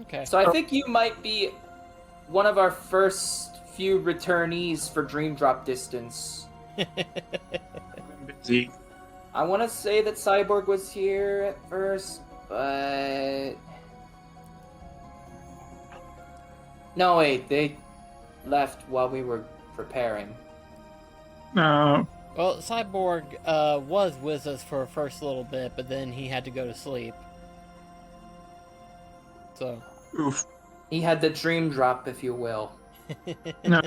Okay. So I think you might be one of our first few returnees for Dream Drop Distance. I'm busy. I want to say that Cyborg was here at first, but... No, wait, they left while we were preparing. No. Well, Cyborg was with us for a first little bit, but then he had to go to sleep. So. Oof. He had the dream drop, if you will. No.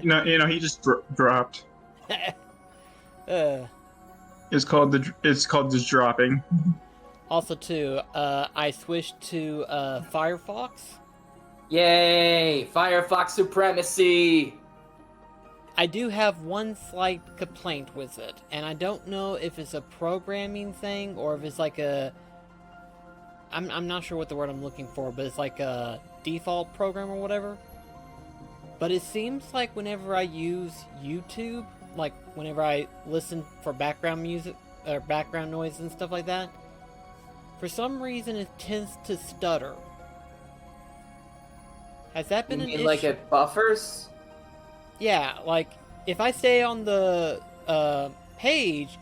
He just dropped. It's called just dropping. Also, too, I switched to Firefox. Yay! Firefox supremacy! I do have one slight complaint with it, and I don't know if it's a programming thing or if it's like a... I'm not sure what the word I'm looking for, but it's like a default program or whatever. But it seems like whenever I use YouTube, like whenever I listen for background music or background noise and stuff like that, for some reason it tends to stutter. Has that been You an mean issue? like it buffers? Yeah, like, if I stay on the page,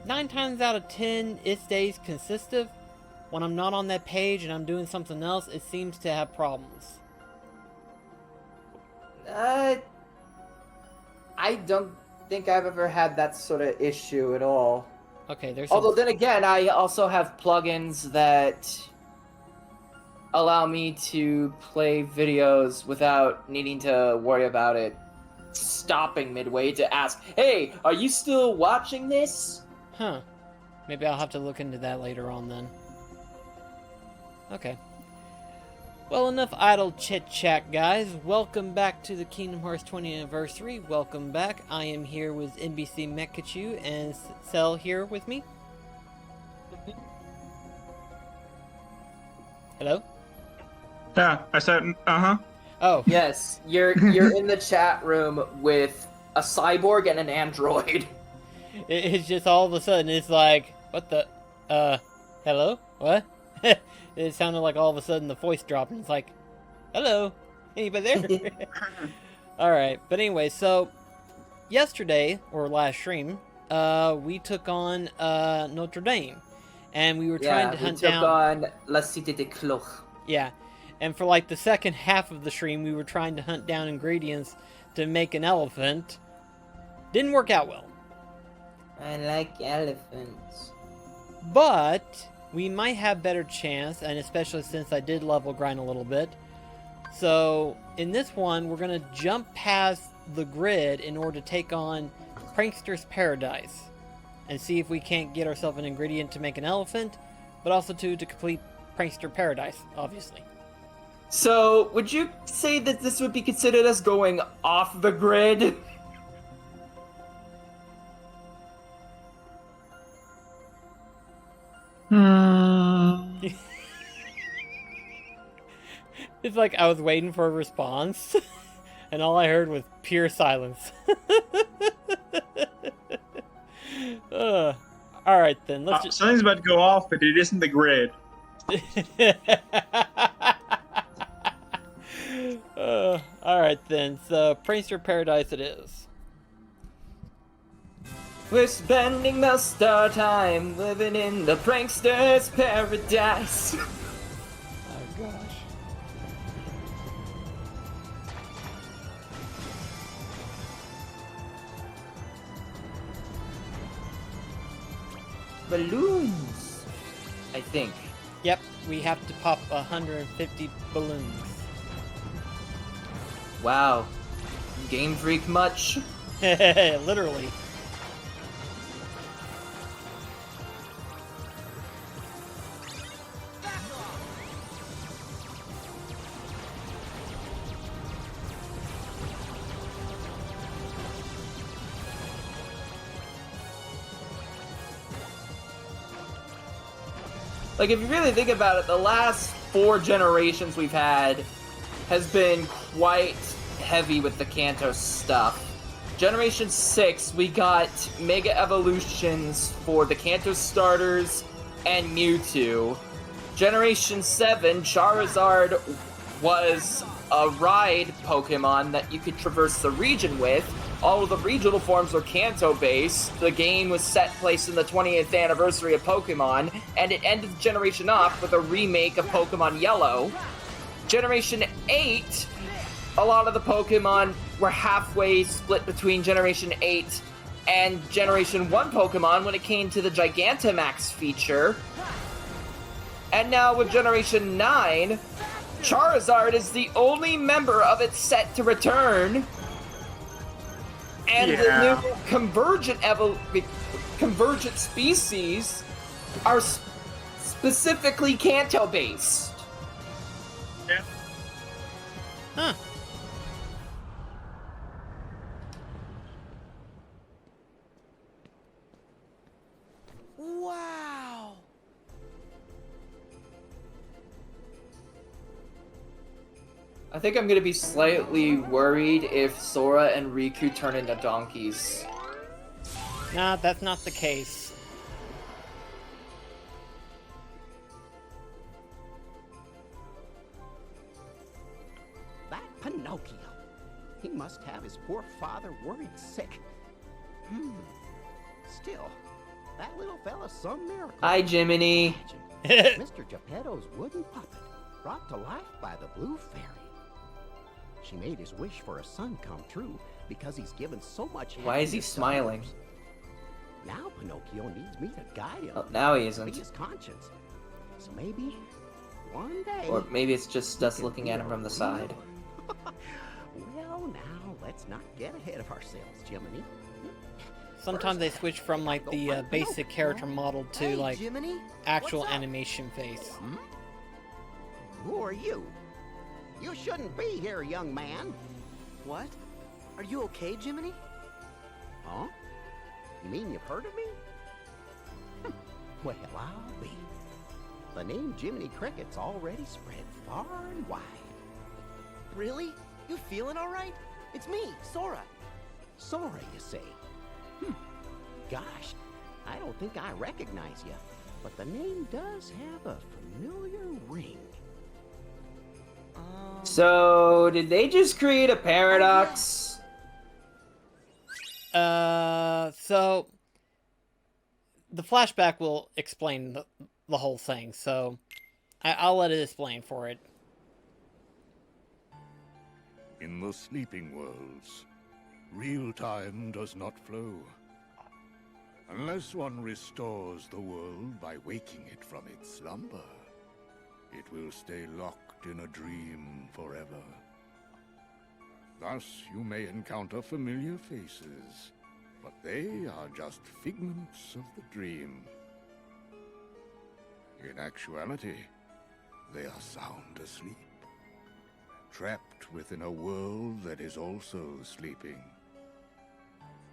9 times out of 10, it stays consistent. When I'm not on that page and I'm doing something else, it seems to have problems. I don't think I've ever had that sort of issue at all. Okay, there's Although, some... then again, I also have plugins that allow me to play videos without needing to worry about it stopping midway to ask, hey, are you still watching this? Huh. Maybe I'll have to look into that later on then. Okay. Well, enough idle chit-chat, guys. Welcome back to the Kingdom Hearts 20th Anniversary. Welcome back. I am here with NBC Mekachu and Cell here with me. Hello? Yeah, I said, Oh. Yes, you're in the chat room with a cyborg and an android. It's just all of a sudden, it's like, what the, hello? What? It sounded like all of a sudden the voice dropped, and it's like, hello? Anybody there? Alright, but anyway, so, yesterday, or last stream, we took on, Notre Dame, and we were trying to hunt down... on La Cité de Cloch. Yeah, and for like the second half of the stream, we were trying to hunt down ingredients to make an elephant. Didn't work out well. I like elephants. But we might have better chance, and especially since I did level grind a little bit. So in this one, we're going to jump past the grid in order to take on Prankster's Paradise. And see if we can't get ourselves an ingredient to make an elephant, but also to complete Prankster Paradise, obviously. So, would you say that this would be considered as going off the grid? It's like I was waiting for a response, and all I heard was pure silence. Alright then, let's just... Something's about to go off, but it isn't the grid. Alright then, so Prankster Paradise it is. We're spending most our time living in the prankster's paradise. Oh gosh. Balloons, I think. Yep, we have to pop 150 balloons. Wow. Game Freak much? Literally. Like, if you really think about it, the last 4 generations we've had has been quite heavy with the Kanto stuff. Generation 6, we got Mega Evolutions for the Kanto starters and Mewtwo. Generation 7, Charizard was a ride Pokemon that you could traverse the region with. All of the regional forms were Kanto-based. The game was set place in the 20th anniversary of Pokemon, and it ended the generation off with a remake of Pokemon Yellow. Generation 8, a lot of the Pokemon were halfway split between Generation 8 and Generation 1 Pokemon when it came to the Gigantamax feature. And now with Generation 9, Charizard is the only member of its set to return. And the new convergent species are specifically Kanto-based. Yeah. Huh. Wow! I think I'm gonna be slightly worried if Sora and Riku turn into donkeys. Nah, that's not the case. That Pinocchio. He must have his poor father worried sick. Still, that little fella's some miracle. Hi, Jiminy. Imagine Mr. Geppetto's wooden puppet brought to life by the Blue Fairy. She made his wish for a son come true because he's given so much. Why is he happiness to smiling? others. Now Pinocchio needs me to guide him. Oh, now he Be isn't. his conscience. So maybe one day. Or maybe it's just us looking at him from the side. Well, now let's not get ahead of ourselves, Jiminy. Sometimes they switch from like the basic character model to Hey, like Jiminy? actual What's up? animation face. Who are you? You shouldn't be here, young man. What? Are you okay, Jiminy? Huh? You mean you've heard of me? Well, I'll be. The name Jiminy Cricket's already spread far and wide. Really? You feeling all right? It's me, Sora. Sora, you say? Gosh, I don't think I recognize you, but the name does have a familiar ring. So, did they just create a paradox? So the flashback will explain the whole thing, so I'll let it explain for it. In the sleeping worlds, real time does not flow. Unless one restores the world by waking it from its slumber, it will stay locked in a dream forever. Thus, you may encounter familiar faces, but they are just figments of the dream. In actuality, they are sound asleep, trapped within a world that is also sleeping.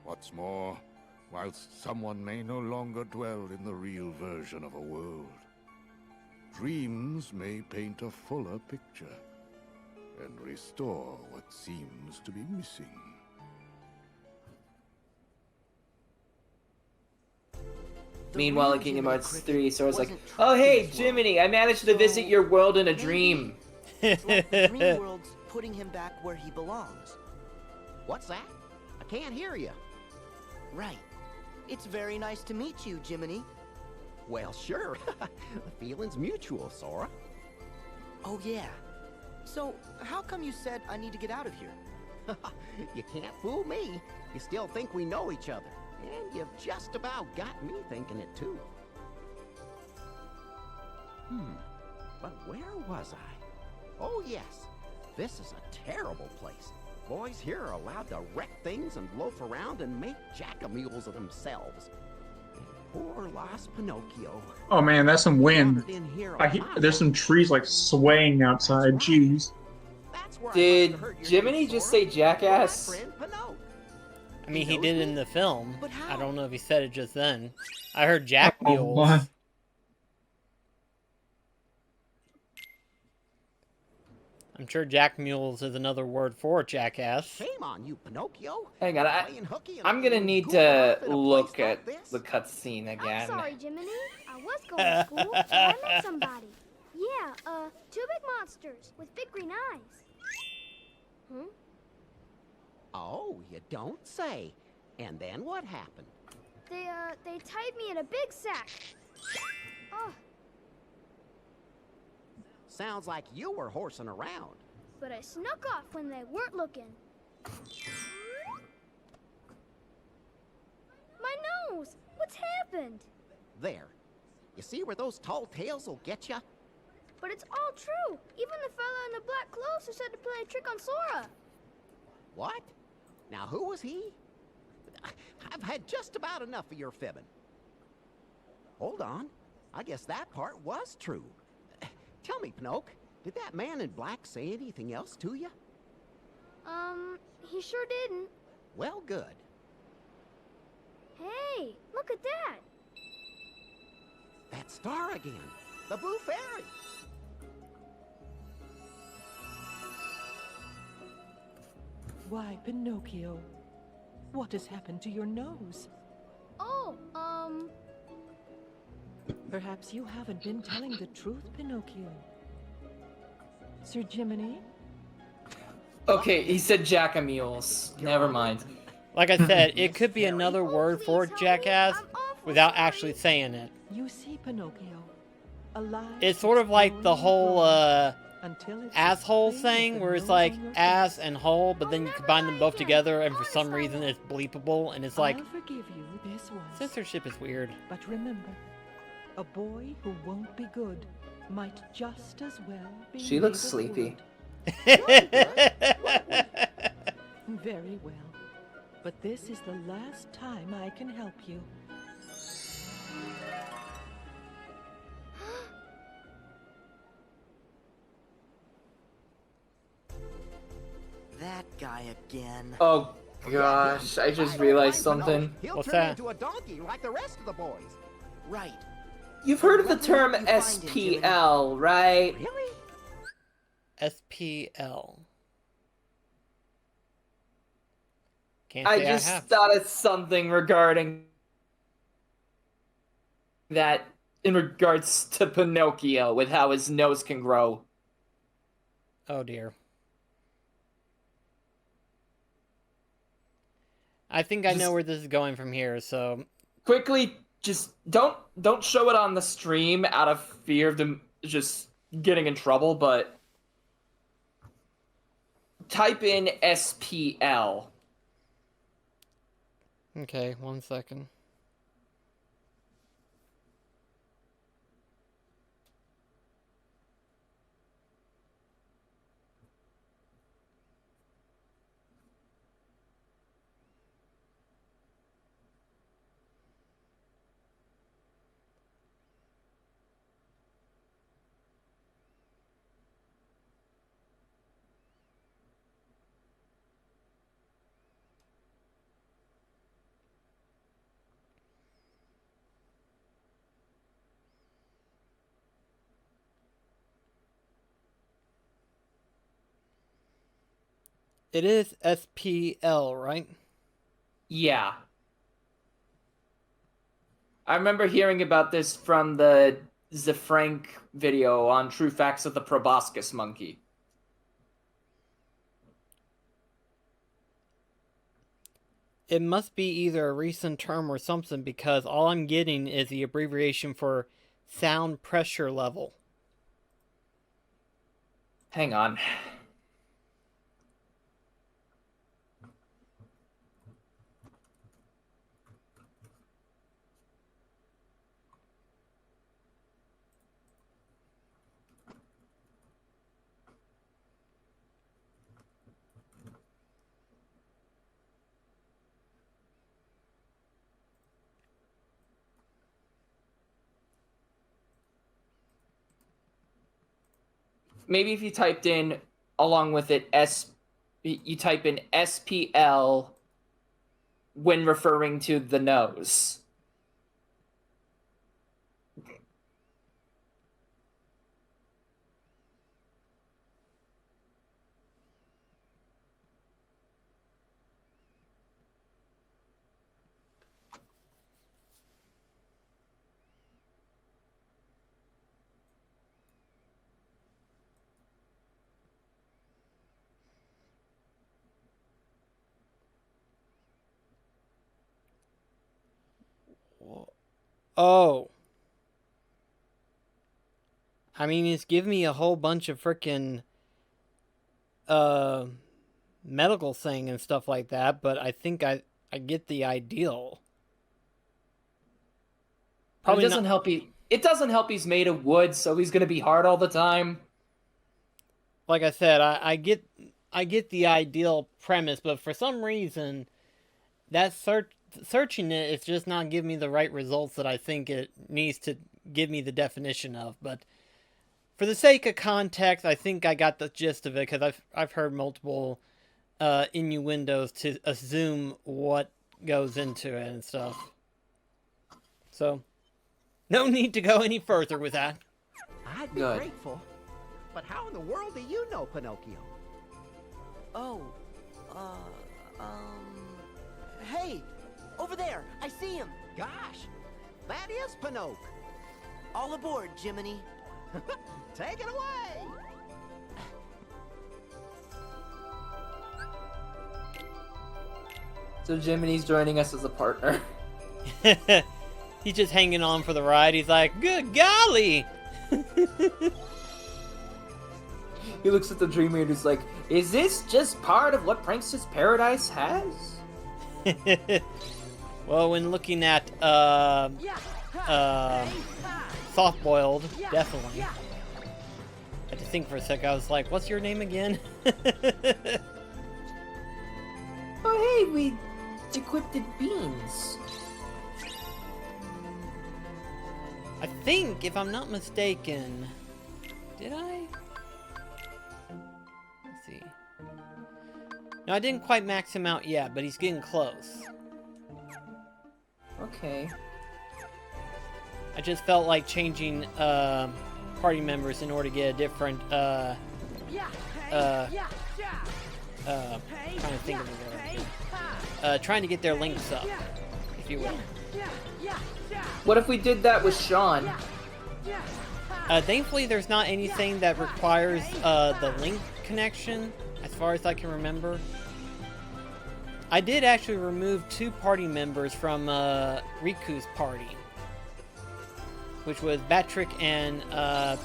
What's more, whilst someone may no longer dwell in the real version of a world, dreams may paint a fuller picture and restore what seems to be missing. Meanwhile, in Kingdom Hearts 3, Sora's like, "Oh hey, Jiminy, I managed to visit your world in a dream." It's like the dream world's putting him back where he belongs. What's that? I can't hear you. Right. It's very nice to meet you, Jiminy. Well, sure. The feeling's mutual, Sora. Oh, yeah. So, how come you said I need to get out of here? You can't fool me. You still think we know each other. And you've just about got me thinking it, too. But where was I? Oh, yes. This is a terrible place. Boys here are allowed to wreck things and loaf around and make jack-a-mules of themselves. And poor lost Pinocchio. Oh man, that's some wind. Wandered in here a lot There's some trees like swaying outside. Jeez. That's where I Did must have heard your Jiminy name, just Sora. say jackass? My friend Pinocchio. I mean, he knows did me? in the film. But how? I don't know if he said it just then. I heard Jack Oh, Mules. my. I'm sure Jack Mules is another word for jackass. Shame on you, Pinocchio. Hang on, Playing hooky and I'm gonna playing need goof to off in a look place at like this? the cutscene I'm again. sorry, Jiminy. I was going to school, so I met somebody. Yeah, two big monsters with big green eyes. Hmm? Oh, you don't say. And then what happened? They tied me in a big sack. Oh, Sounds like you were horsing around. but I snuck off when they weren't looking. My nose! What's happened? There. You see where those tall tales will get you? But it's all true. Even the fella in the black clothes who said to play a trick on Sora. What? Now, who was he? I've had just about enough of your fibbing. Hold on. I guess that part was true. Tell me, Pinocchio, did that man in black say anything else to you? He sure didn't. Well, good. Hey, look at that. That star again. The Blue Fairy. Why, Pinocchio? What has happened to your nose? Oh, Perhaps you haven't been telling the truth, Pinocchio. Sir Jiminy? Okay, he said jackamules. Never mind. Like I said, it could be another word for please help me. jackass I'm awful without sorry. actually saying it. You see, Pinocchio. Alive It's sort of like the whole until it's asshole as plain as thing, the where it's nose like on your ass face. and hole, but then you never combine them lie both again. together, and for Honest, some I reason won't. it's bleepable, and it's like, I'll forgive you this once. censorship is weird. But remember, a boy who won't be good might just as well be She looks made of sleepy. wood. Very well. But this is the last time I can help you. That guy again. Oh gosh, I just realized something. He'll What's turn that? into a donkey like the rest of the boys. Right. You've heard of the What term will you find in Jiminy? SPL, right? Really? SPL. Can't I say just I have. thought of something regarding that in regards to Pinocchio with how his nose can grow. Oh dear. I think I know Just- where this is going from here, so Quickly, just don't show it on the stream out of fear of them just getting in trouble, but type in SPL. okay, 1 second. It is SPL, right? Yeah. I remember hearing about this from the Zefrank video on True Facts of the Proboscis Monkey. It must be either a recent term or something, because all I'm getting is the abbreviation for sound pressure level. Hang on. Maybe if you typed in along with it you type in SPL when referring to the nose. Oh. I mean, it's giving me a whole bunch of frickin' medical thing and stuff like that, but I think I get the ideal. Probably Probably doesn't not. help he. It doesn't help he's made of wood, so he's gonna be hard all the time. Like I said, I get the ideal premise, but for some reason, that searching it is just not giving me the right results that I think it needs to give me the definition of. But for the sake of context, I think I got the gist of it because I've heard multiple innuendos to assume what goes into it and stuff. So, no need to go any further with that. I'd be Good. grateful. But how in the world do you know Pinocchio? Oh, hey, over there, I see him. Gosh, that is Pinocchio. All aboard, Jiminy. Take it away. So Jiminy's joining us as a partner. He's just hanging on for the ride. He's like, good golly! He looks at the dreamer and is like, "Is this just part of what Prankster's Paradise has?" Well, when looking at soft-boiled, definitely. I had to think for a sec. I was like, what's your name again? Oh, hey, we equipped beans. I think, if I'm not mistaken, did I? Let's see. No, I didn't quite max him out yet, but he's getting close. Okay. I just felt like changing party members in order to get a different trying to think of the word. Trying to get their links up, if you will. What if we did that with Sean? Thankfully, there's not anything that requires the link connection, as far as I can remember. I did actually remove 2 party members from Riku's party, which was Batrick and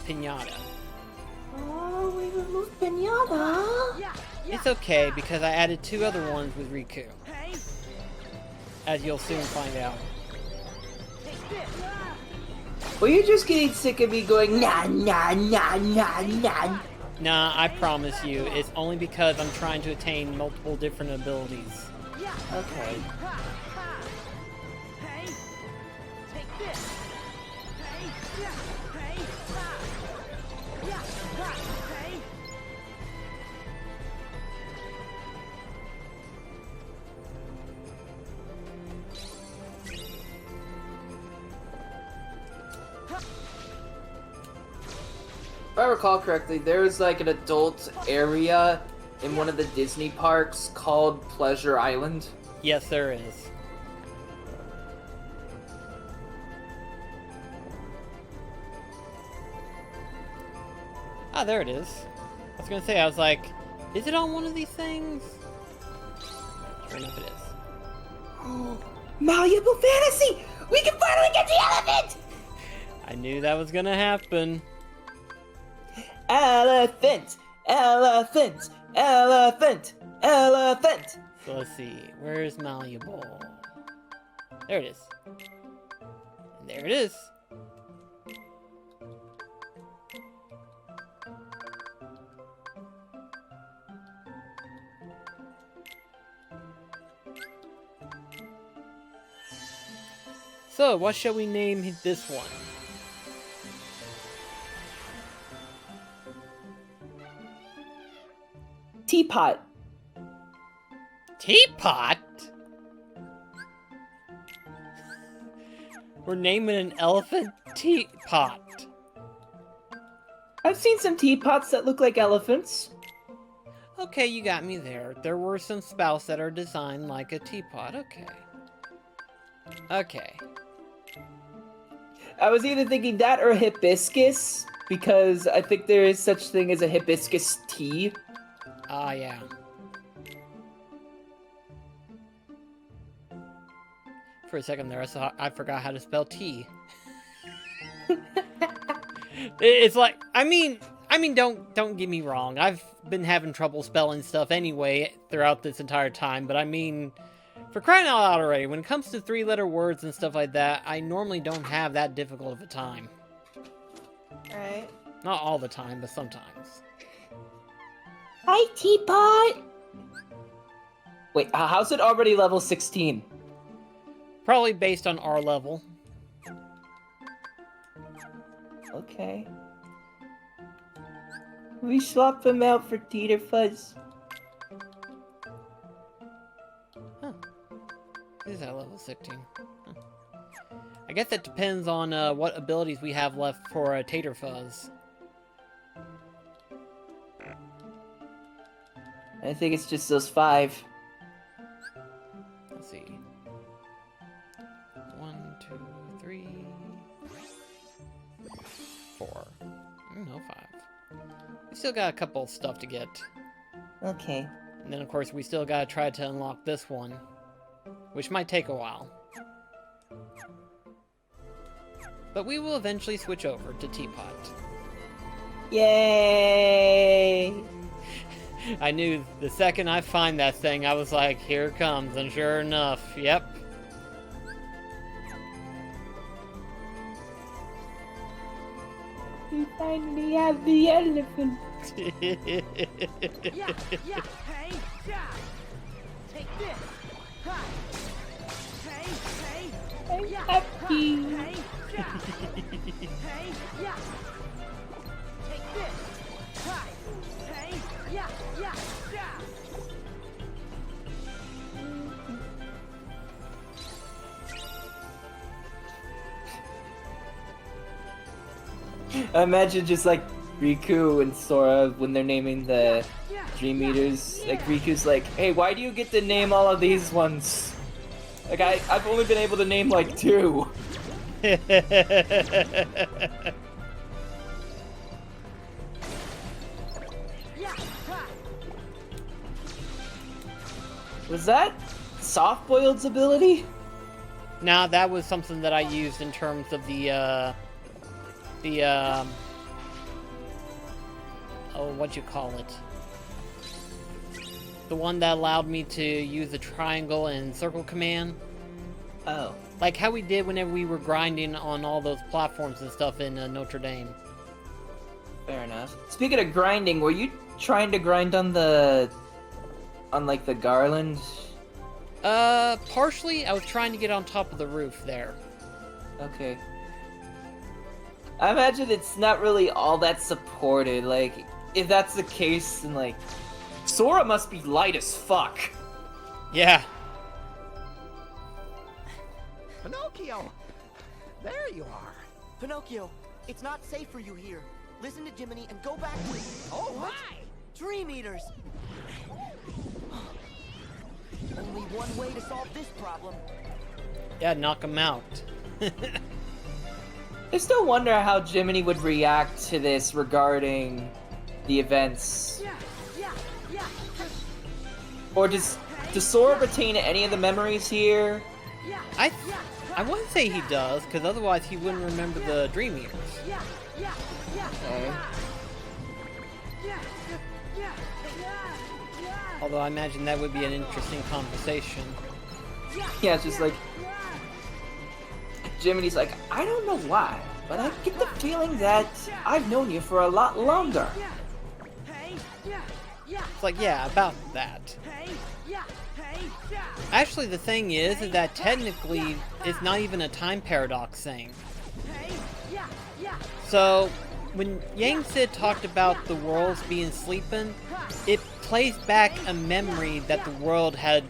Pinata. Oh, we removed Pinata. It's okay, because I added 2 other ones with Riku, as you'll soon find out. Well, you're just getting sick of me going, nah, nah, nah, nah, nah. Nah, I promise you, it's only because I'm trying to attain multiple different abilities. Okay. If I recall correctly, there's like an adult area in one of the Disney parks called Pleasure Island. Yes, there is. Ah, there it is. I was gonna say, I was like, is it on one of these things? Sure enough it is. Malleable Fantasy! We can finally get the elephant! I knew that was gonna happen. Elephant! Elephant! Elephant! Elephant! So let's see, where is Malleable? There it is. And there it is. So, what shall we name this one? Teapot. Teapot? We're naming an elephant teapot. I've seen some teapots that look like elephants. Okay, you got me there. There were some spouts that are designed like a teapot. Okay. Okay. I was either thinking that or hibiscus, because I think there is such thing as a hibiscus tea. Ah, yeah. For a second there, I forgot how to spell tea. It's like, I mean, don't get me wrong. I've been having trouble spelling stuff anyway throughout this entire time, but I mean, for crying out loud already, when it comes to three-letter words and stuff like that, I normally don't have that difficult of a time. Alright. Not all the time, but sometimes. Hi, Teapot! Wait, how's it already level 16? Probably based on our level. Okay. We swap him out for Teeter Fuzz. Huh. Is that level 16? Huh. I guess that depends on what abilities we have left for Tater Fuzz. I think it's just those 5. Let's see. 1, 2, 3, 4. No, 5. We still got a couple stuff to get. Okay. And then, of course, we still gotta try to unlock this one, which might take a while. But we will eventually switch over to Teapot. Yay! I knew the second I find that thing, I was like, here it comes, and sure enough, yep. We finally have the elephant. Yeah, hey, yeah. Take this. Ha. Hey, I'm yeah. happy. Hey, yeah. Hey, yeah. Take this. Ha. Hey, yeah, yeah. Imagine just like Riku and Sora when they're naming the Dream Eaters. Like Riku's like, hey, why do you get to name all of these ones? Like I've only been able to name like 2. Was that Soft-Boiled's ability? Now that was something that I used in terms of oh, what you call it? The one that allowed me to use the triangle and circle command. Oh. Like how we did whenever we were grinding on all those platforms and stuff in Notre Dame. Fair enough. Speaking of grinding, were you trying to grind on like the garland? Partially. I was trying to get on top of the roof there. Okay. I imagine it's not really all that supported. Like, if that's the case, then like, Sora must be light as fuck. Yeah. Pinocchio! There you are. Pinocchio, it's not safe for you here. Listen to Jiminy and go back to... Oh, hi! Dream Eaters! Only one way to solve this problem. Yeah, knock him out. I still wonder how Jiminy would react to this regarding the events. Or does Sora retain any of the memories here? I wouldn't say he does, because otherwise he wouldn't remember the Dream Eaters. Okay. Although I imagine that would be an interesting conversation. Yeah, it's just like... Jiminy's like, I don't know why, but I get the feeling that I've known you for a lot longer. It's like, yeah, about that. Actually, the thing is that technically, it's not even a time paradox thing. So, when Yang Sid talked about the worlds being sleeping, it plays back a memory that the world had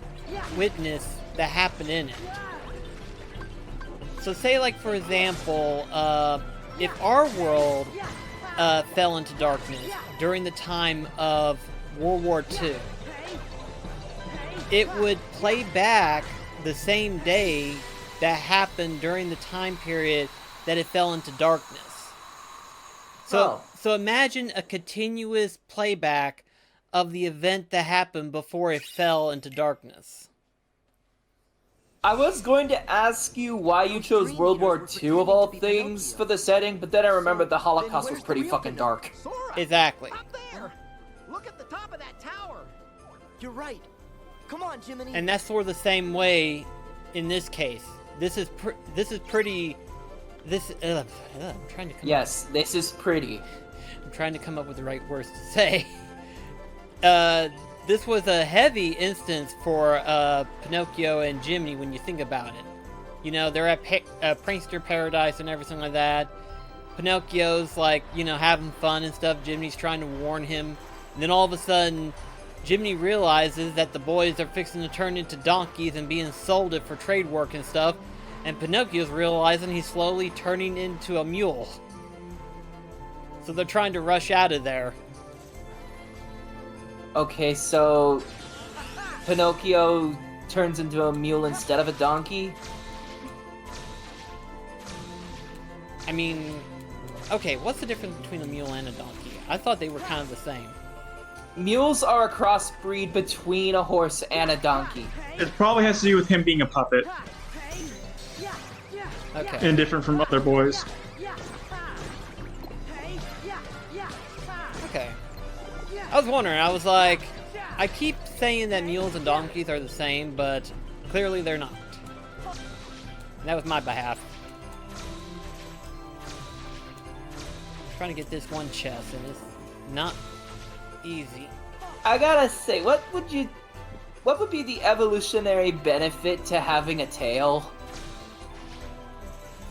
witnessed that happened in it. So say, like, for example, if our world fell into darkness during the time of World War II, it would play back the same day that happened during the time period that it fell into darkness. So imagine a continuous playback of the event that happened before it fell into darkness. I was going to ask you why you chose World War II of all things for the setting, but then I remembered the Holocaust was pretty fucking dark. Sora, Exactly. up there! Look at the top of that tower! You're right. Come on, Jiminy. And that's sort of the same way in this case. This is pretty. I'm trying to come. Yes, this is pretty. I'm trying to come up with the right words to say. This was a heavy instance for Pinocchio and Jiminy when you think about it. You know, they're at Prankster Paradise and everything like that. Pinocchio's like, you know, having fun and stuff. Jiminy's trying to warn him. And then all of a sudden, Jiminy realizes that the boys are fixing to turn into donkeys and being sold it for trade work and stuff. And Pinocchio's realizing he's slowly turning into a mule. So they're trying to rush out of there. Okay, so Pinocchio turns into a mule instead of a donkey? I mean, okay, what's the difference between a mule and a donkey? I thought they were kind of the same. Mules are a crossbreed between a horse and a donkey. It probably has to do with him being a puppet Okay. and different from other boys. Okay. I was wondering, I was like, I keep saying that mules and donkeys are the same, but clearly they're not. And that was my behalf. Trying to get this one chest, and it's not easy. I gotta say, what would be the evolutionary benefit to having a tail?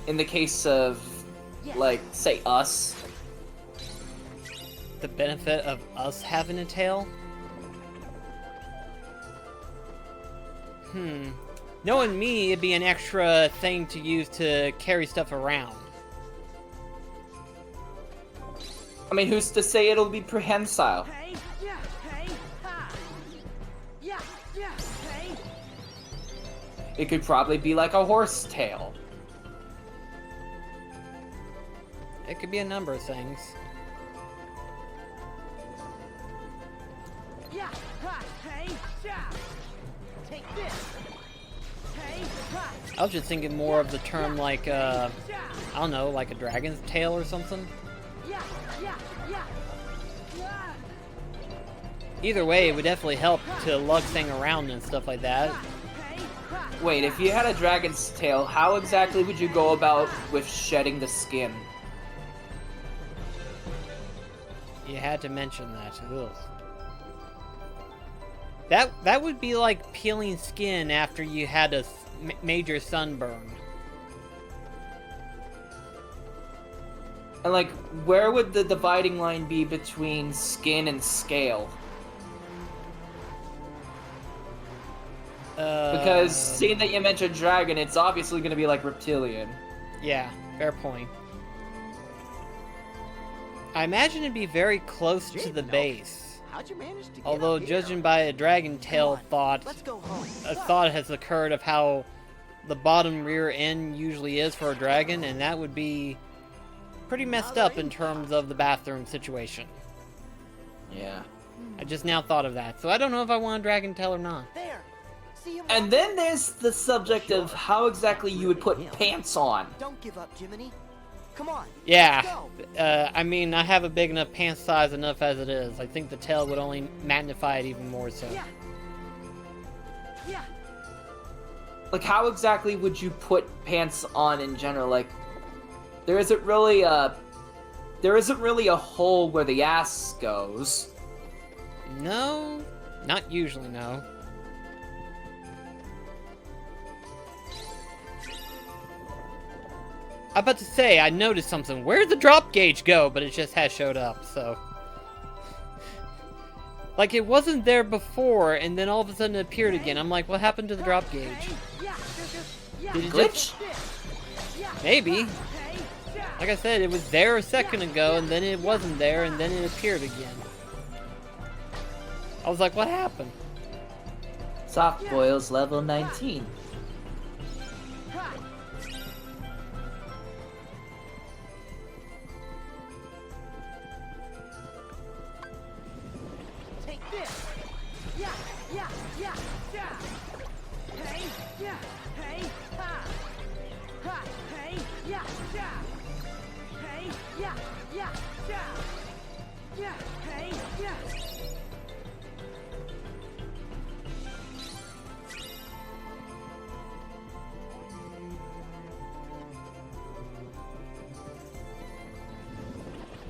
In the case of, like, say, us. The benefit of us having a tail? Knowing me, it'd be an extra thing to use to carry stuff around. I mean, who's to say it'll be prehensile? It could probably be like a horse tail. It could be a number of things. I was just thinking more of the term like, I don't know, like a dragon's tail or something. Either way, it would definitely help to lug things around and stuff like that. Wait, if you had a dragon's tail, how exactly would you go about with shedding the skin? You had to mention that. Ugh. That would be like peeling skin after you had a major sunburn. And, like, where would the dividing line be between skin and scale? Because seeing that you mentioned dragon, it's obviously going to be like reptilian. Yeah, fair point. I imagine it'd be very close to the base. How'd you manage to get Although, up here? judging by a dragon tail thought, Let's go home. a thought has occurred of how the bottom rear end usually is for a dragon, and that would be pretty messed up in terms of the bathroom situation. Yeah. I just now thought of that, so I don't know if I want a dragon tail or not. There. See him? And then there's the subject of how exactly you would put pants on. Don't give up, Jiminy. Come on. Yeah, Let's go. I mean, I have a big enough pants size enough as it is. I think the tail would only magnify it even more so. Yeah. Like, how exactly would you put pants on in general? Like, there isn't really a hole where the ass goes. No, not usually, no. I'm about to say, I noticed something. Where'd the drop gauge go? But it just has showed up, so... Like, it wasn't there before, and then all of a sudden it appeared again. I'm like, what happened to the drop gauge? Did it Glitch? just... Maybe. Like I said, it was there a second ago, and then it wasn't there, and then it appeared again. I was like, what happened? Soft boils level 19. Hey, yeah, hey, ha. Ha, hey, yeah, yeah. Hey, yeah, yeah, yeah. Yeah, hey, yeah.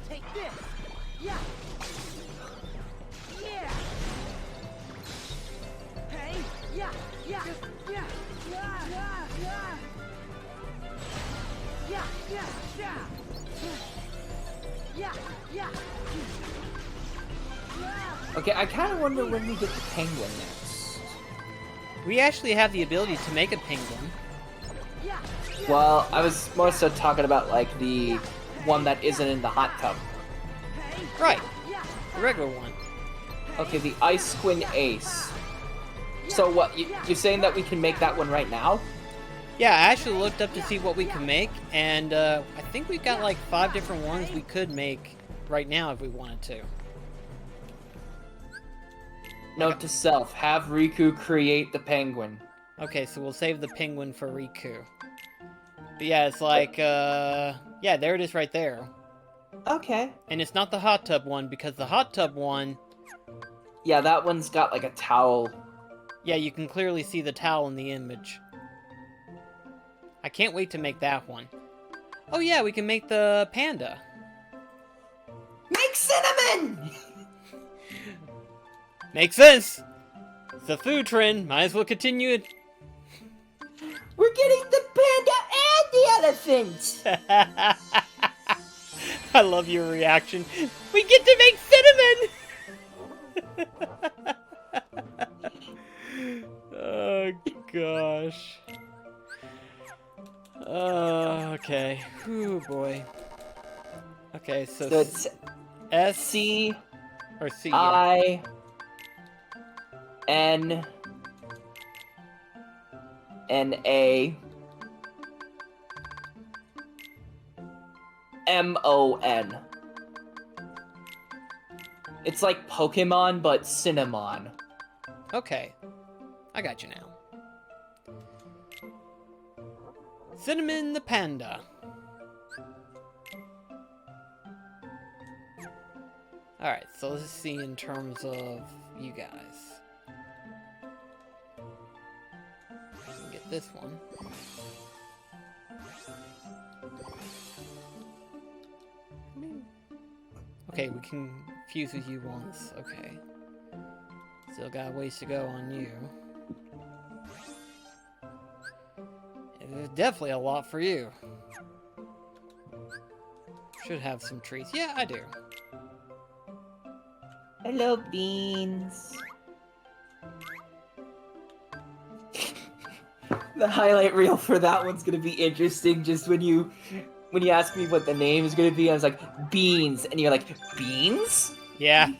Take this. Yeah. Yeah. Hey, yeah, yeah, yeah, yeah, yeah, yeah. Yeah, yeah, yeah. Yeah, yeah. Yeah. Okay, I kind of wonder when we get the penguin next. We actually have the ability to make a penguin. Yeah. Well, I was more so talking about like the one that isn't in the hot tub. Right. The regular one. Okay, the Ice Squid Ace. So what, you're saying that we can make that one right now? Yeah, I actually looked up to see what we can make, and I think we've got like 5 different ones we could make right now if we wanted to. Note to self, have Riku create the penguin. Okay, so we'll save the penguin for Riku. But yeah, it's like, yeah, there it is right there. Okay. And it's not the hot tub one, because the hot tub one... Yeah, that one's got like a towel. Yeah, you can clearly see the towel in the image. I can't wait to make that one. Oh yeah, we can make the panda. Make cinnamon! Makes sense! It's a food trend, might as well continue it. We're getting the panda and the elephant! I love your reaction. We get to make cinnamon! Oh gosh. Okay. Ooh boy. Okay, so it's S C or C. I N N A M-O-N. It's like Pokemon, but Cinnamon. Okay. I got you now. Cinnamon the panda. Alright, so let's see in terms of you guys. Get this one. Okay, we can fuse with you once. Okay. Still got a ways to go on you. There's definitely a lot for you. Should have some trees. Yeah, I do. Hello, Beans. The highlight reel for that one's gonna be interesting. Just when you ask me what the name is gonna be, I was like, Beans, and you're like, Beans? Yeah.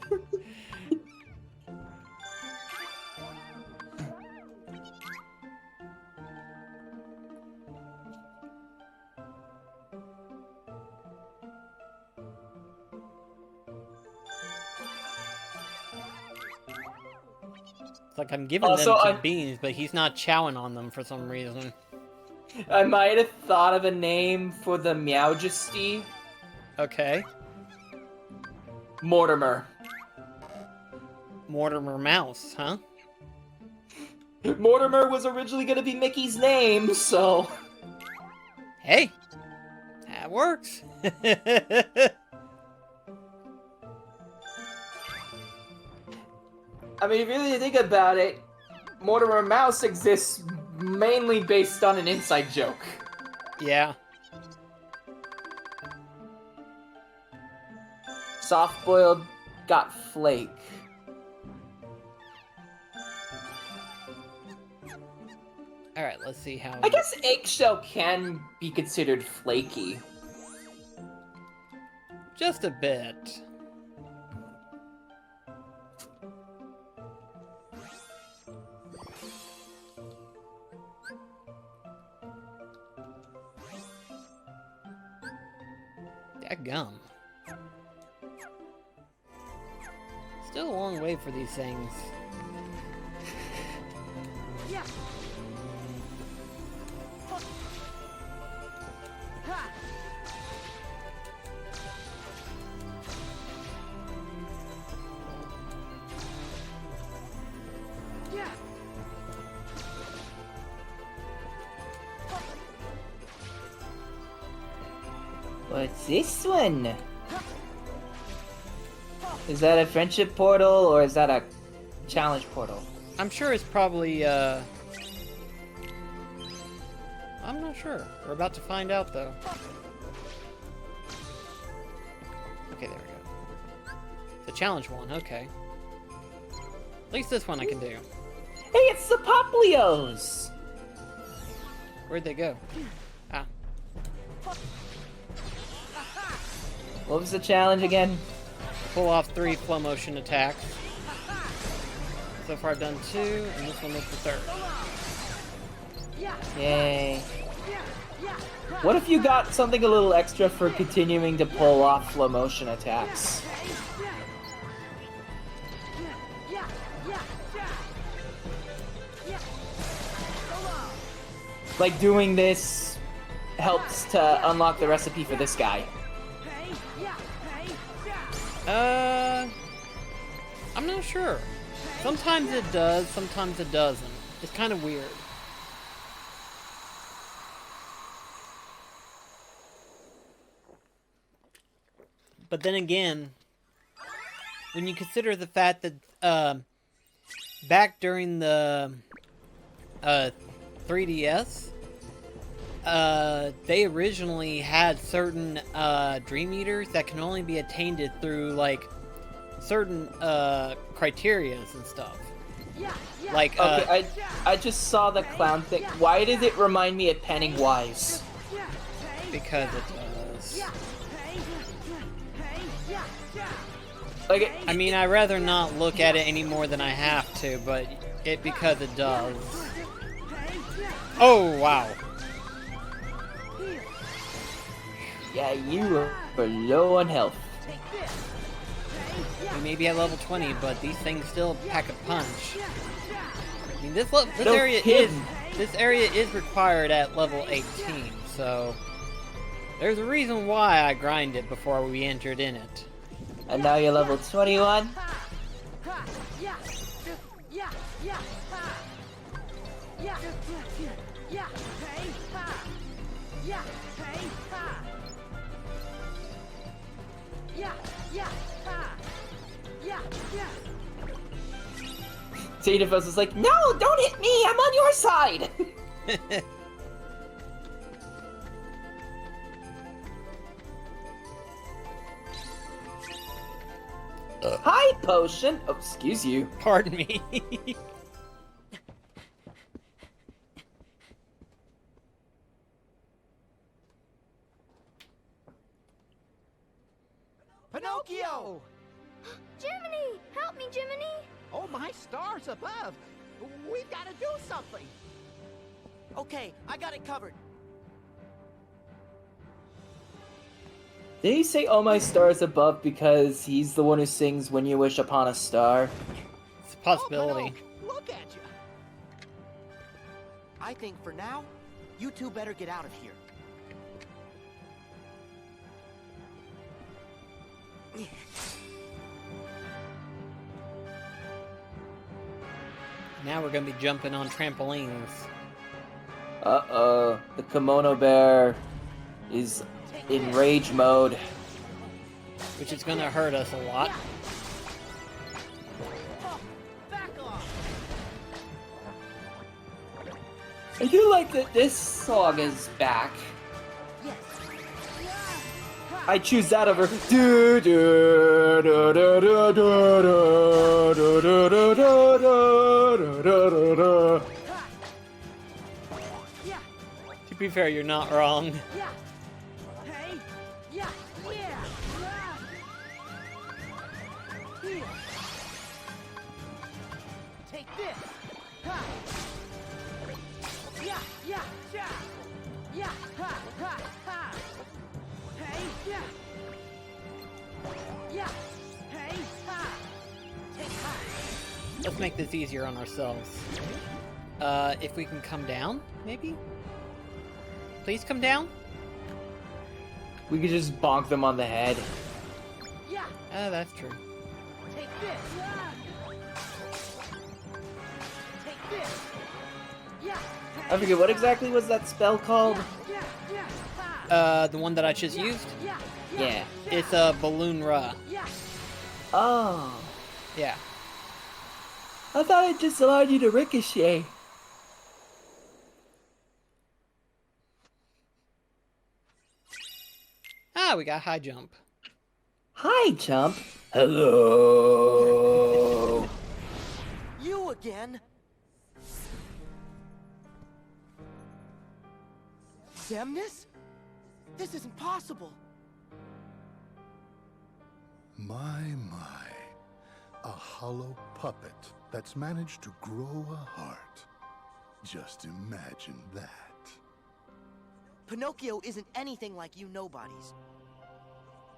It's like I'm giving them to Beans, but he's not chowing on them for some reason. I might have thought of a name for the Meowjesty. Okay. Mortimer. Mortimer Mouse, huh? Mortimer was originally gonna be Mickey's name, so... Hey! That works! I mean, if you really think about it, Mortimer Mouse exists mainly based on an inside joke. Yeah. Soft-boiled got flake. Alright, let's see how... I guess eggshell can be considered flaky. Just a bit. Gum. Still a long way for these things. Yeah. What's this one? Is that a friendship portal or is that a challenge portal? I'm sure it's probably, I'm not sure. We're about to find out, though. Okay, there we go. The challenge one, okay. At least this one I can do. Hey, it's the Poplios! Where'd they go? Ah. What was the challenge again? Pull off 3 flow motion attacks. So far I've done 2, and this one is the 3rd. Yay. What if you got something a little extra for continuing to pull off slow motion attacks? Like doing this helps to unlock the recipe for this guy. I'm not sure. Sometimes it does, sometimes it doesn't. It's kind of weird. But then again, when you consider the fact that back during the 3DS, they originally had certain Dream Eaters that can only be attained through like certain criterias and stuff. Like okay, I just saw the clown thing. Why did it remind me of Pennywise? Because it does. Like I mean, I'd rather not look at it any more than I have to, but because it does. Oh, wow. Yeah, you are low on health. We may be at level 20, but these things still pack a punch. I mean, this No kidding. area is required at level 18, so there's a reason why I grinded before we entered in it. And now you're level 21? Tadafos is like, no, don't hit me, I'm on your side! Hi, Potion! Oh, excuse you. Pardon me. Pinocchio! Jiminy! Help me, Jiminy! Oh, my stars above! We've got to do something! Okay, I got it covered. Did he say, oh my stars above, because he's the one who sings When You Wish Upon a Star? It's a possibility. Oh, look at you! I think for now, you two better get out of here. Now we're gonna be jumping on trampolines. Uh-oh, the kimono bear is in rage mode. Which is gonna hurt us a lot. I do like that this song is back. I choose that over do do do do do do do do do do do do. To be fair, you're not wrong. Take this. Ha. Yeah, yeah, yeah. Yeah, ha, ha, ha. Hey, yeah. Yeah. Hey, ha. Take ha. Let's make this easier on ourselves. If we can come down, maybe? Please come down? We could just bonk them on the head. Yeah, Ah, that's true. take this. Take this. Yeah. I forget, what exactly was that spell called? Yeah, yeah, ha. The one that I just used? Yeah, Yeah. It's a balloon ra. yeah. Oh. Yeah. I thought it just allowed you to ricochet. Ah, we got high jump. Hi, Chump. Hello. You again? Zemnis? This isn't possible. My. A hollow puppet that's managed to grow a heart. Just imagine that. Pinocchio isn't anything like you nobodies.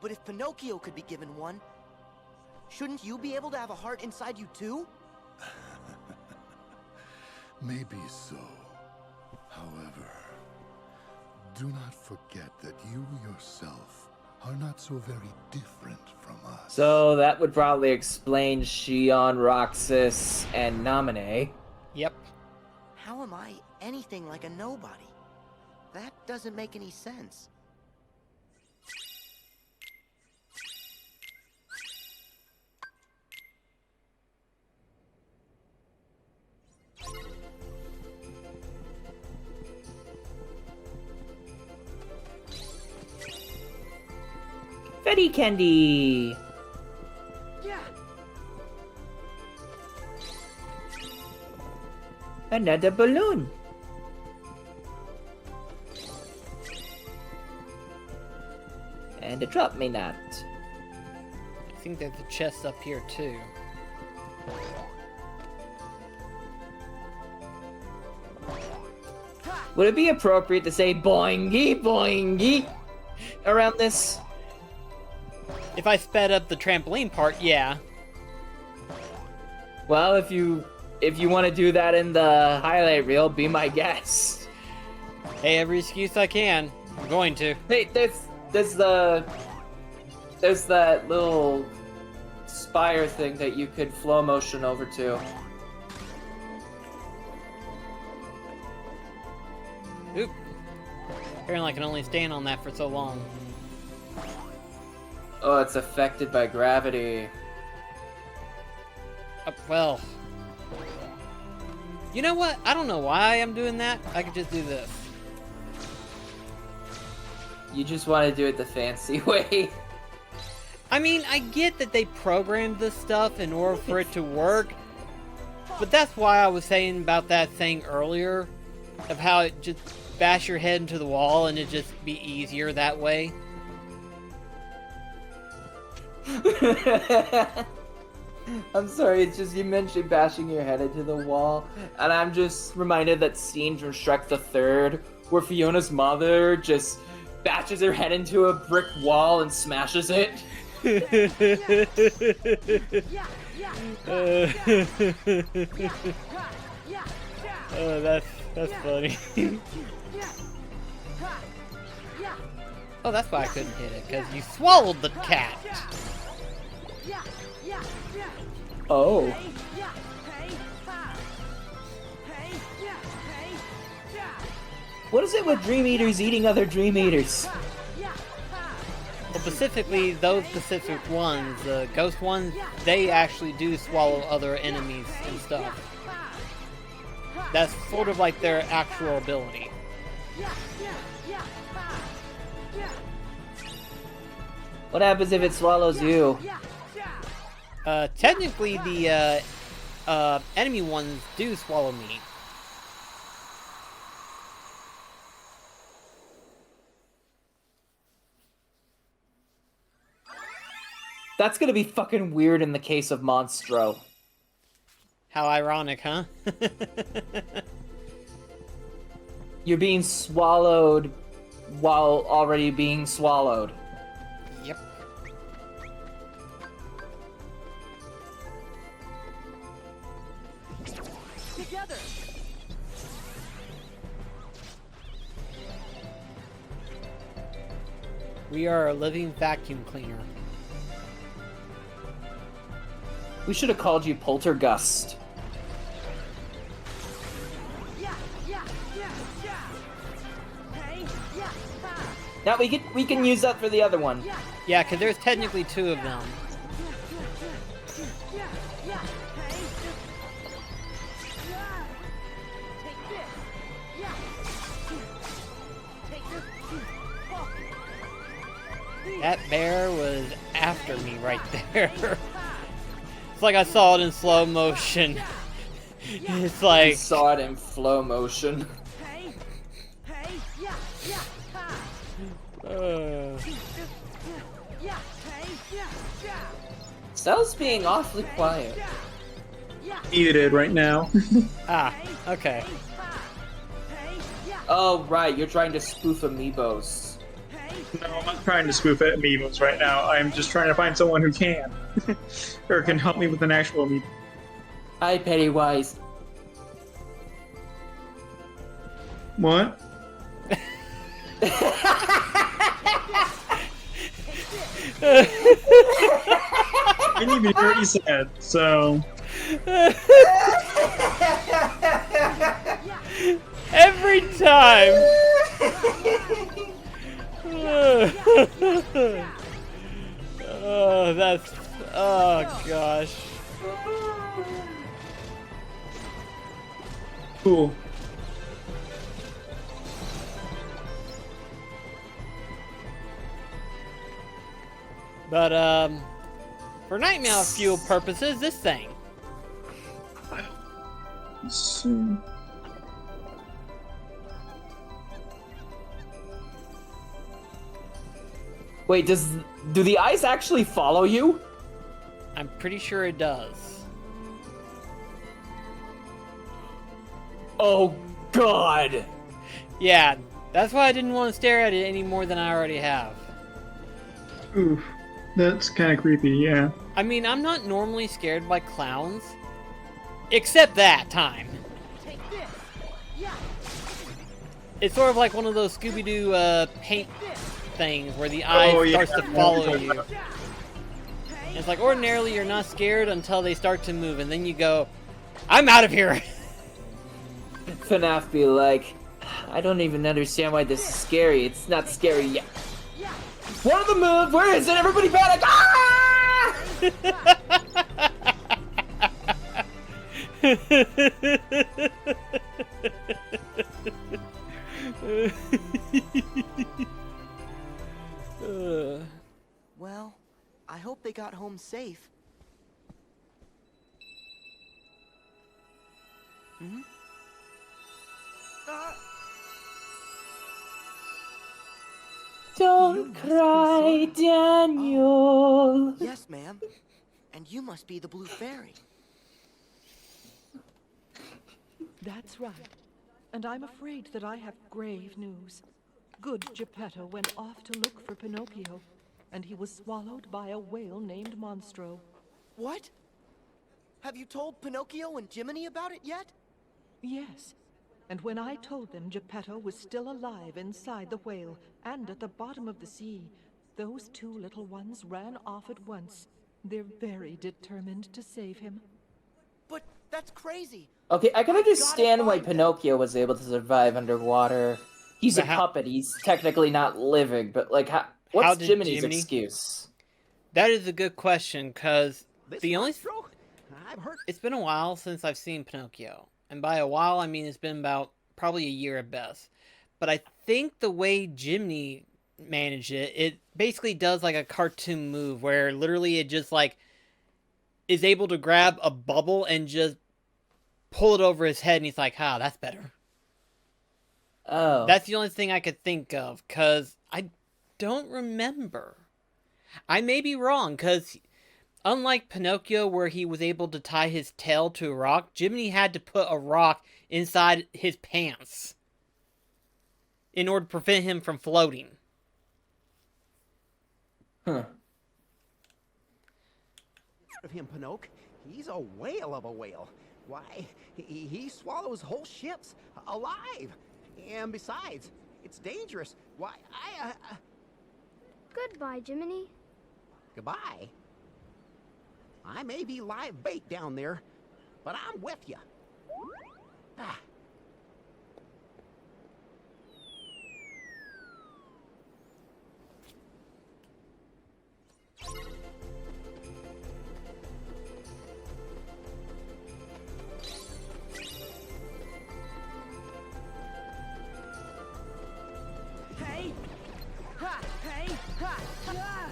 But if Pinocchio could be given one, shouldn't you be able to have a heart inside you too? Maybe so. However, do not forget that you yourself are not so very different from us. So that would probably explain Shion, Roxas, and Naminé. Yep. How am I anything like a nobody? That doesn't make any sense. Fetty Candy! Yeah. Another balloon! And a drop me not. I think there's a chest up here too. Would it be appropriate to say boingy boingy around this? If I sped up the trampoline part, yeah. Well, if you want to do that in the highlight reel, be my guest. Hey, every excuse I can. I'm going to. Hey, there's that little spire thing that you could flow motion over to. Oop. Apparently I can only stand on that for so long. Oh, it's affected by gravity. Well. You know what? I don't know why I'm doing that. I could just do this. You just want to do it the fancy way. I mean, I get that they programmed this stuff in order for it to work, but that's why I was saying about that thing earlier, of how it just bash your head into the wall and it just be easier that way. I'm sorry, it's just you mentioned bashing your head into the wall, and I'm just reminded that scene from Shrek the Third, where Fiona's mother just bashes her head into a brick wall and smashes it. Oh, that's funny. Oh, that's why I couldn't hit it, because you swallowed the cat. Oh. What is it with Dream Eaters eating other Dream Eaters? Well, specifically, those specific ones, the ghost ones, they actually do swallow other enemies and stuff. That's sort of like their actual ability. What happens if it swallows you? Technically, the enemy ones do swallow me. That's gonna be fucking weird in the case of Monstro. How ironic, huh? You're being swallowed while already being swallowed. Yep. Together. We are a living vacuum cleaner. We should have called you Poltergust. Now we can use that for the other one. Yeah, because there's technically 2 of them. That bear was after me right there. It's like I saw it in slow motion. It's like... I saw it in flow motion. Cell's being awfully quiet. Muted right now. Ah, okay. Oh, right, you're trying to spoof amiibos. No, I'm not trying to spoof at amiibos right now. I'm just trying to find someone who can. Or can help me with an actual amiibo. Hi, Pennywise. What? I didn't even hear what you said, so... Every time! Oh, that's... Oh, gosh. Cool. But, for Nightmare Fuel purposes, this thing. Let's see. Wait, do the eyes actually follow you? I'm pretty sure it does. Oh, God! Yeah, that's why I didn't want to stare at it any more than I already have. Oof. That's kind of creepy, yeah. I mean, I'm not normally scared by clowns. Except that time. It's sort of like one of those Scooby-Doo paint things where the eye starts to follow you. And it's like, ordinarily you're not scared until they start to move, and then you go, I'm out of here! FNAF be like, I don't even understand why this is scary. It's not scary yet. One of the move! Where is it? Everybody panic! Ah! Well, I hope they got home safe. Hmm? Don't cry, Daniel. Yes, ma'am. And you must be the Blue Fairy. That's right. And I'm afraid that I have grave news. Good Geppetto went off to look for Pinocchio, and he was swallowed by a whale named Monstro. What? Have you told Pinocchio and Jiminy about it yet? Yes. And when I told them Geppetto was still alive inside the whale and at the bottom of the sea, those 2 little ones ran off at once. They're very determined to save him. But that's crazy. Okay, I can understand why Pinocchio was able to survive underwater. He's a puppet. He's technically not living, but like, what's Jiminy's excuse? That is a good question, because the only... I've heard... It's been a while since I've seen Pinocchio. And by a while, I mean it's been about probably a year at best. But I think the way Jiminy managed it, it basically does like a cartoon move where literally it just like is able to grab a bubble and just pull it over his head, and he's like, "Ah, that's better." Oh. That's the only thing I could think of, because I don't remember. I may be wrong, because unlike Pinocchio, where he was able to tie his tail to a rock, Jiminy had to put a rock inside his pants in order to prevent him from floating. Huh. Of him, Pinocchio. He's a whale of a whale. Why, he swallows whole ships alive. And besides, it's dangerous. Why, Goodbye, Jiminy. Goodbye. I may be live bait down there, but I'm with you. Ah. Hey! Ha! Hey! Ha! Yeah!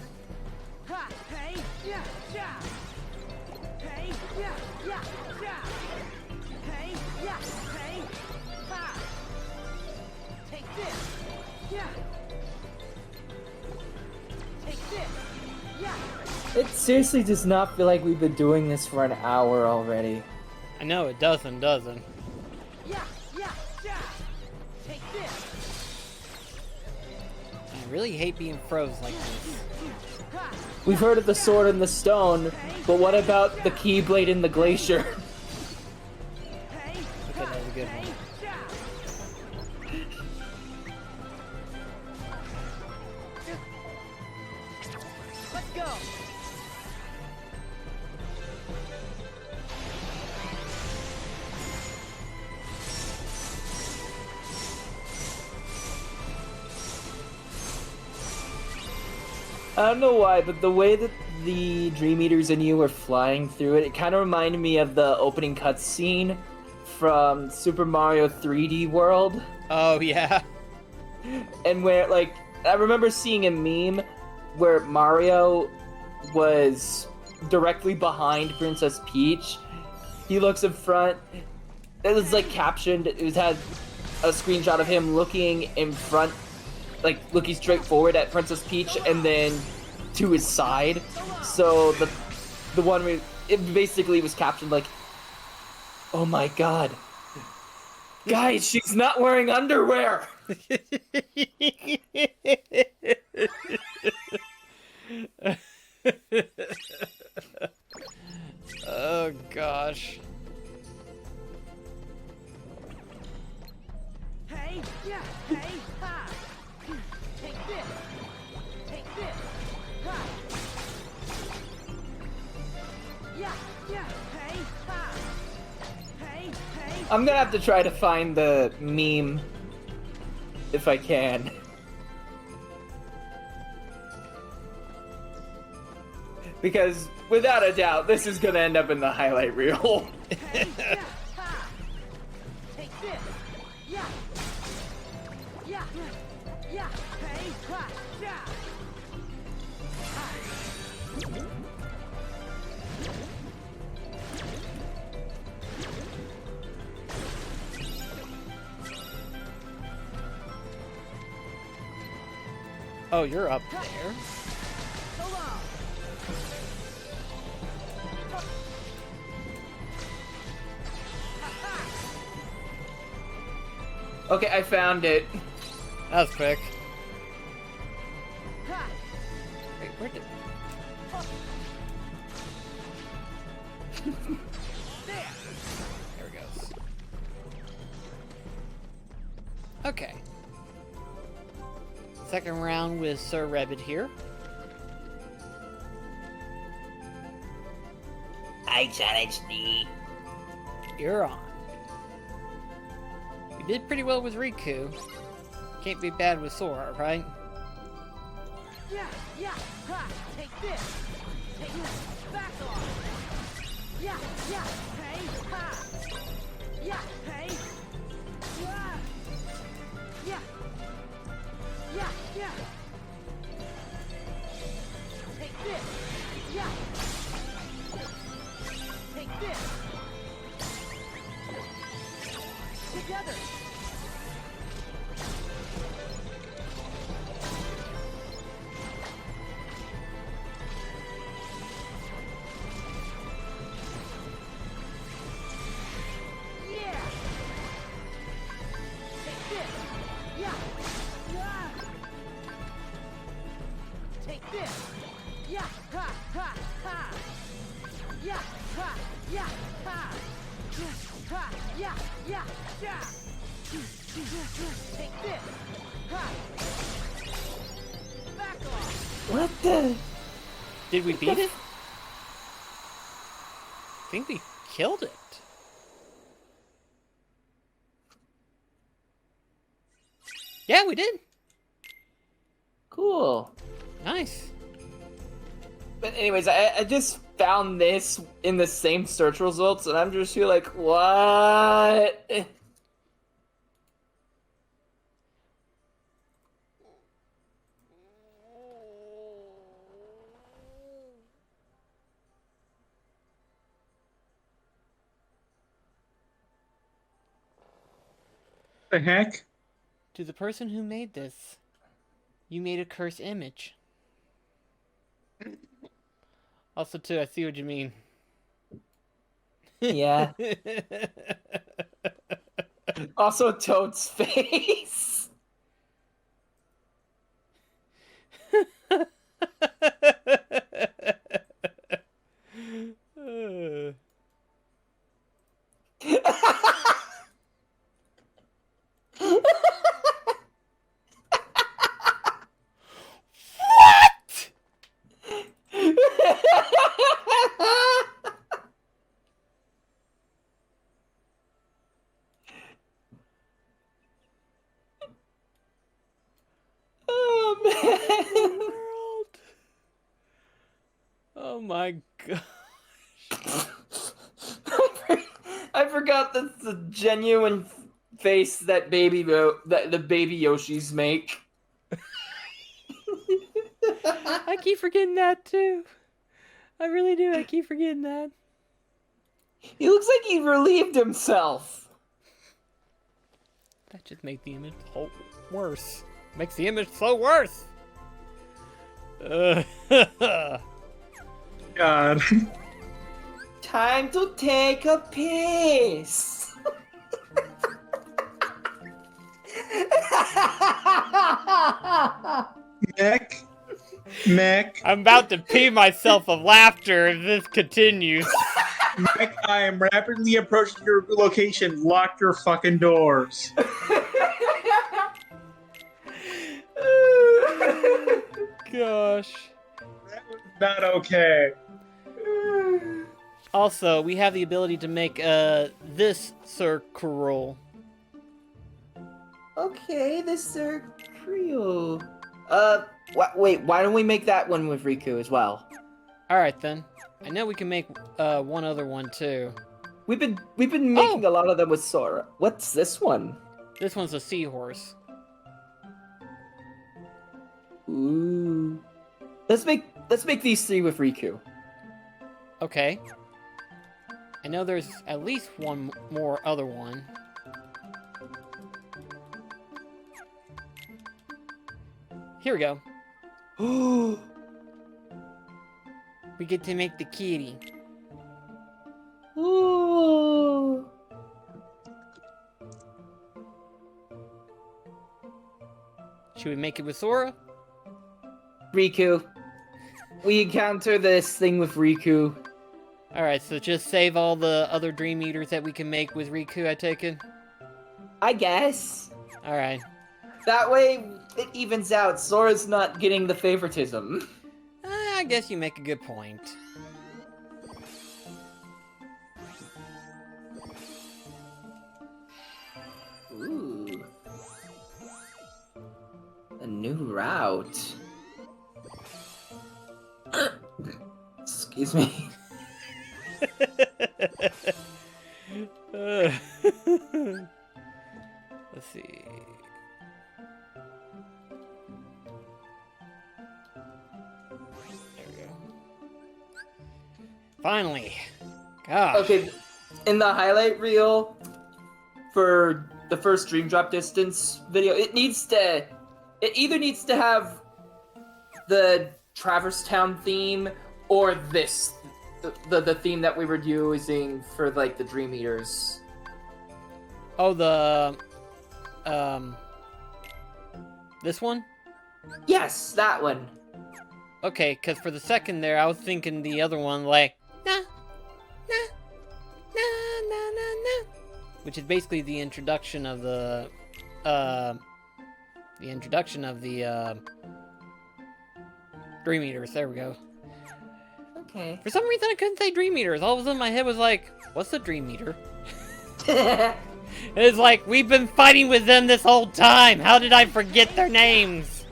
Ha! Hey! Yeah! Yeah! Hey! Yeah! Yeah! Yeah! Hey! Yeah! Hey! Ha! Take this! Yeah! Take this! Yeah! It seriously does not feel like we've been doing this for an hour already. I know it doesn't. Yeah! Yeah! Yeah! Take this! I really hate being froze like this. Ha! We've heard of the sword and the stone, but what about the keyblade in the glacier? Hey! Okay, that was a good Hey! one. Yeah! Let's go! I don't know why, but the way that the Dream Eaters and you were flying through it, it kind of reminded me of the opening cutscene from Super Mario 3D World. Oh yeah. And where, like, I remember seeing a meme where Mario was directly behind Princess Peach. He looks in front. It was, like, captioned. It had a screenshot of him looking in front, like, looking straight forward at Princess Peach and then to his side. So the one where it basically was captioned like, "Oh my god. Guys, she's not wearing underwear!" Oh gosh. Hey! Yeah! Hey! Ha! Take this! Take this! Ha! Yeah! Yeah! Hey! Ha! Hey! Hey! I'm gonna have to try to find the meme if I can. Because, without a doubt, this is gonna end up in the highlight reel. Hey! Yeah! Ha! Take this! Yeah! Yeah! Yeah! Hey! Ha! Yeah! Oh, you're up there. So long! Okay, I found it. That was quick. Ha! Wait, where did... There! There it goes. Okay. Second round with Sir Rabbit here. I challenge thee. You're on. You did pretty well with Riku. Can't be bad with Sora, right? Yeah! Yeah! Ha! Take this! Take this! Back off! Yeah! Yeah! Hey! Ha! Yeah! Hey! Yeah! Yeah! Yeah! Yeah! Take this! Yeah! Take this! Together! Yeah! Take this! Yeah! Yeah! Take this! Yeah! Ha! Ha! Ha! Yeah! Ha! Yeah! Ha! Yeah! Ha! Yeah! Yeah! Yeah! Did we beat it? I think we killed it. Yeah, we did. Cool. Nice. But anyways, I just found this in the same search results, and I'm just here like, what? The heck? To the person who made this, you made a cursed image. Also, too, I see what you mean. Yeah. Also, Toad's face. Oh man. World. Oh my god. I forgot that's the genuine face that the baby Yoshis make. I keep forgetting that too. I really do. I keep forgetting that. He looks like he relieved himself. That just makes the image so worse. Makes the image so worse. God. Time to take a piss. Mech. I'm about to pee myself of laughter if this continues. Mech, I am rapidly approaching your location. Lock your fucking doors. Gosh. That was not okay. Also, we have the ability to make this circle. Okay, this are Creole. Wait, why don't we make that one with Riku as well? Alright then. I know we can make one other one too. We've been making a lot of them with Sora. What's this one? This one's a seahorse. Ooh. Let's make these three with Riku. Okay. I know there's at least one more other one. Here we go. We get to make the kitty. Ooh. Should we make it with Sora? Riku. We encounter this thing with Riku. Alright, so just save all the other Dream Eaters that we can make with Riku, I take it? I guess. Alright. That way, it evens out. Sora's not getting the favoritism. I guess you make a good point. Ooh. A new route. Excuse me. Let's see. There we go. Finally. Gosh. Okay, in the highlight reel for the first Dream Drop Distance video, it either needs to have the Traverse Town theme or this, the theme that we were using for like the Dream Eaters. Oh, the this one? Yes, that one. Okay, because for the second there, I was thinking the other one, like, na, na, na, na, na, na, which is basically the introduction of the Dream Eaters, there we go. Okay. For some reason I couldn't say Dream Eaters. All of a sudden my head was like, what's a Dream Eater? It's like, we've been fighting with them this whole time. How did I forget their names?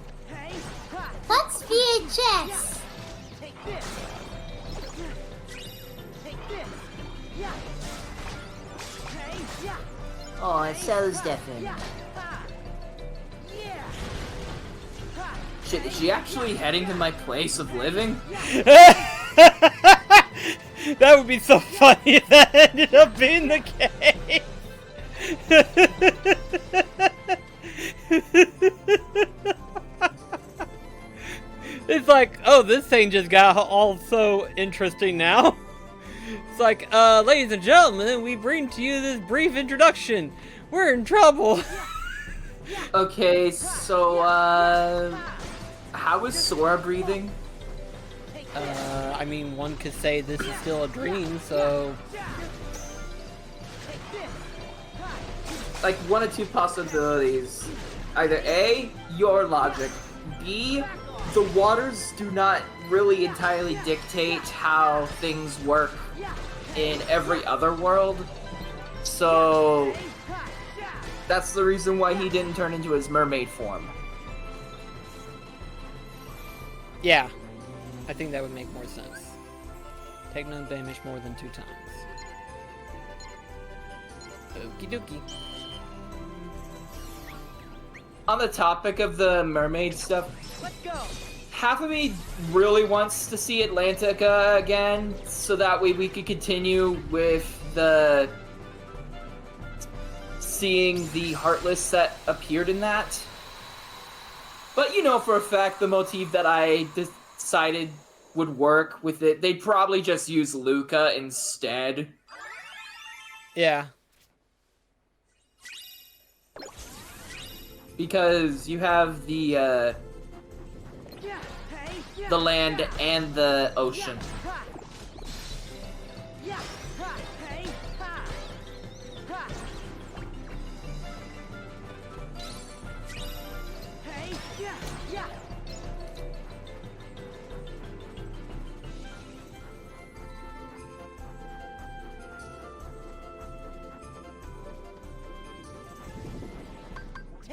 What's VHS? Take this. Take this. Yeah. Hey, yeah. Oh, it shows different. Yeah. Ha. Yeah. Ha. Shit, is she actually heading to my place of living? That would be so funny if that ended up being the case. It's like, oh, this thing just got all so interesting now. It's like, ladies and gentlemen, we bring to you this brief introduction. We're in trouble. Okay, so, how is Sora breathing? I mean, one could say this is still a dream, so... Like, one of two possibilities. Either A, your logic. B, the waters do not really entirely dictate how things work in every other world. So, that's the reason why he didn't turn into his mermaid form. Yeah, I think that would make more sense. Take no damage more than 2 times. Okie dokie. On the topic of the mermaid stuff, Let's go. half of me really wants to see Atlantica again, so that way we could continue with the seeing the Heartless that appeared in that. But you know for a fact the motif that I decided would work with it, they'd probably just use Luca instead. Yeah. Because you have the land and the ocean.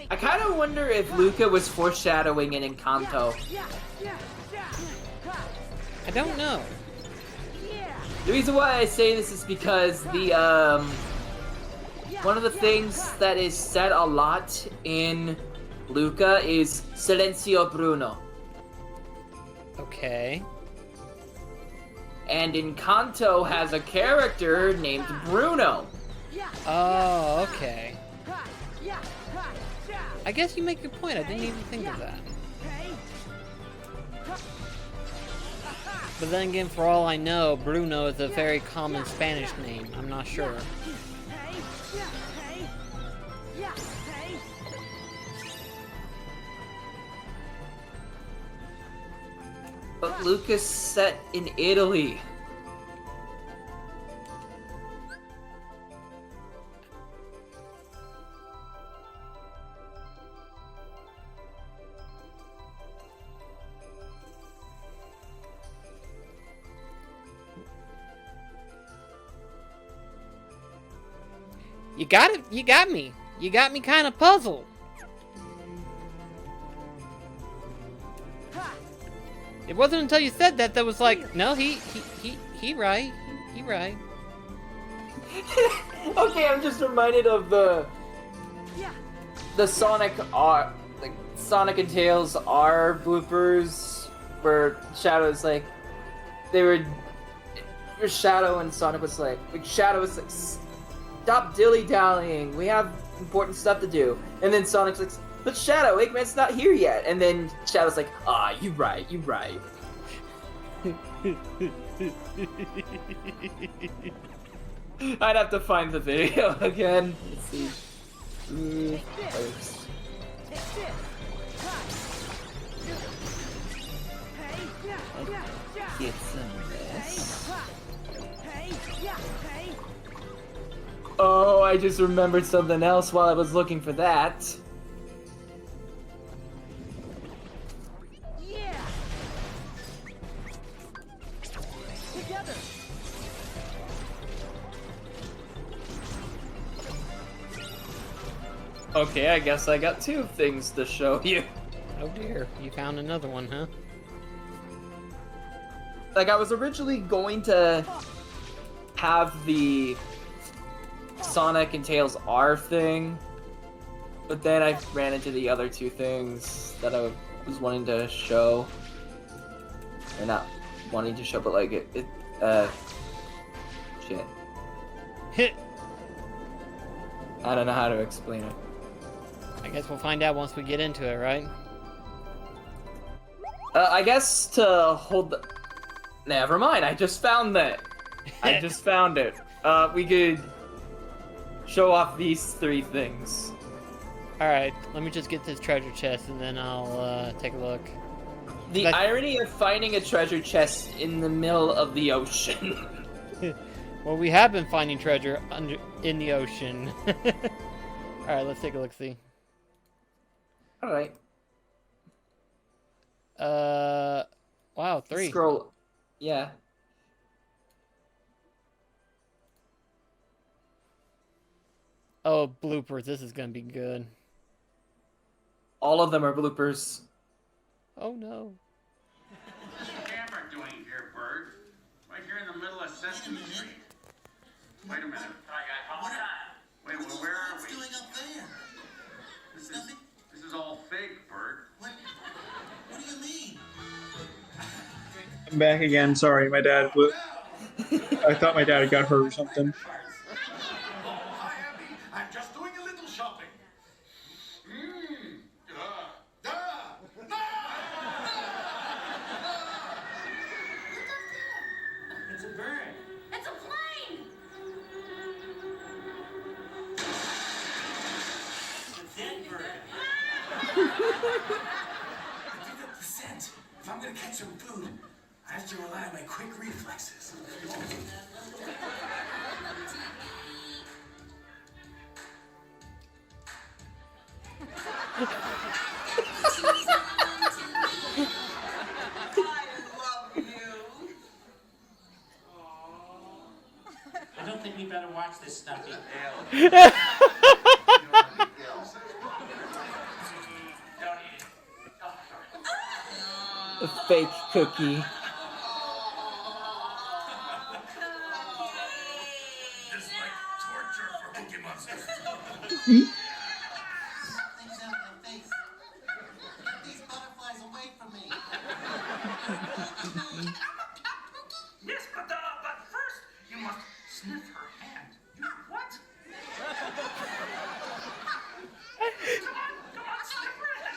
I kind of wonder if Luca was foreshadowing in Encanto. I don't know. The reason why I say this is because the one of the things that is said a lot in Luca is Silencio Bruno. Okay. And Encanto has a character named Bruno. Oh, okay. I guess you make your point. I didn't even think of that. But then again, for all I know, Bruno is a very common Spanish name. I'm not sure. But Luca's set in Italy. You got it. You got me. You got me kind of puzzled. It wasn't until you said that was like, no, he right. He right. Okay, I'm just reminded of the Sonic R, like Sonic and Tails R bloopers, where Shadow's like, they were Shadow and Sonic was like Shadow was like, stop dilly-dallying, we have important stuff to do. And then Sonic's like, but Shadow, Eggman's not here yet. And then Shadow's like, ah, you right. I'd have to find the video again. Let's see. First. Get some of this. Oh, I just remembered something else while I was looking for that. Okay, I guess I got 2 things to show you. Oh dear, you found another one, huh? Like, I was originally going to have the Sonic and Tails R thing, but then I ran into the other 2 things that I was wanting to show. Or not wanting to show, but like shit. Hit. I don't know how to explain it. I guess we'll find out once we get into it, right? I guess to hold the... Never mind, I just found that. I just found it. We could show off these 3 things. Alright, let me just get this treasure chest and then I'll take a look. The irony of finding a treasure chest in the middle of the ocean. Well, we have been finding treasure in the ocean. Alright, let's take a look-see. Alright. Wow, 3. Scroll. Yeah. Oh, bloopers. This is gonna be good. All of them are bloopers. Oh no. What's the camera doing here, Bird? Right here in the middle of Sesame Street. Wait a minute. Wait, well, where are we? What's doing up there? This is all fake, Bird. What do you mean? I'm back again. Sorry, my dad. I thought my dad had got hurt or something. Hi, Abby. I'm just doing a little shopping. It's a bird. It's a plane! It's a dead bird. Pick up the scent. If I'm gonna catch some food, I have to rely on my quick reflexes. I don't think we better watch this stuffy. A fake cookie. Just like torture for Cookie Monster. Things out of my face. Get these butterflies away from me. Yes, but first you must sniff her hand. What? Come on, sniff her hand.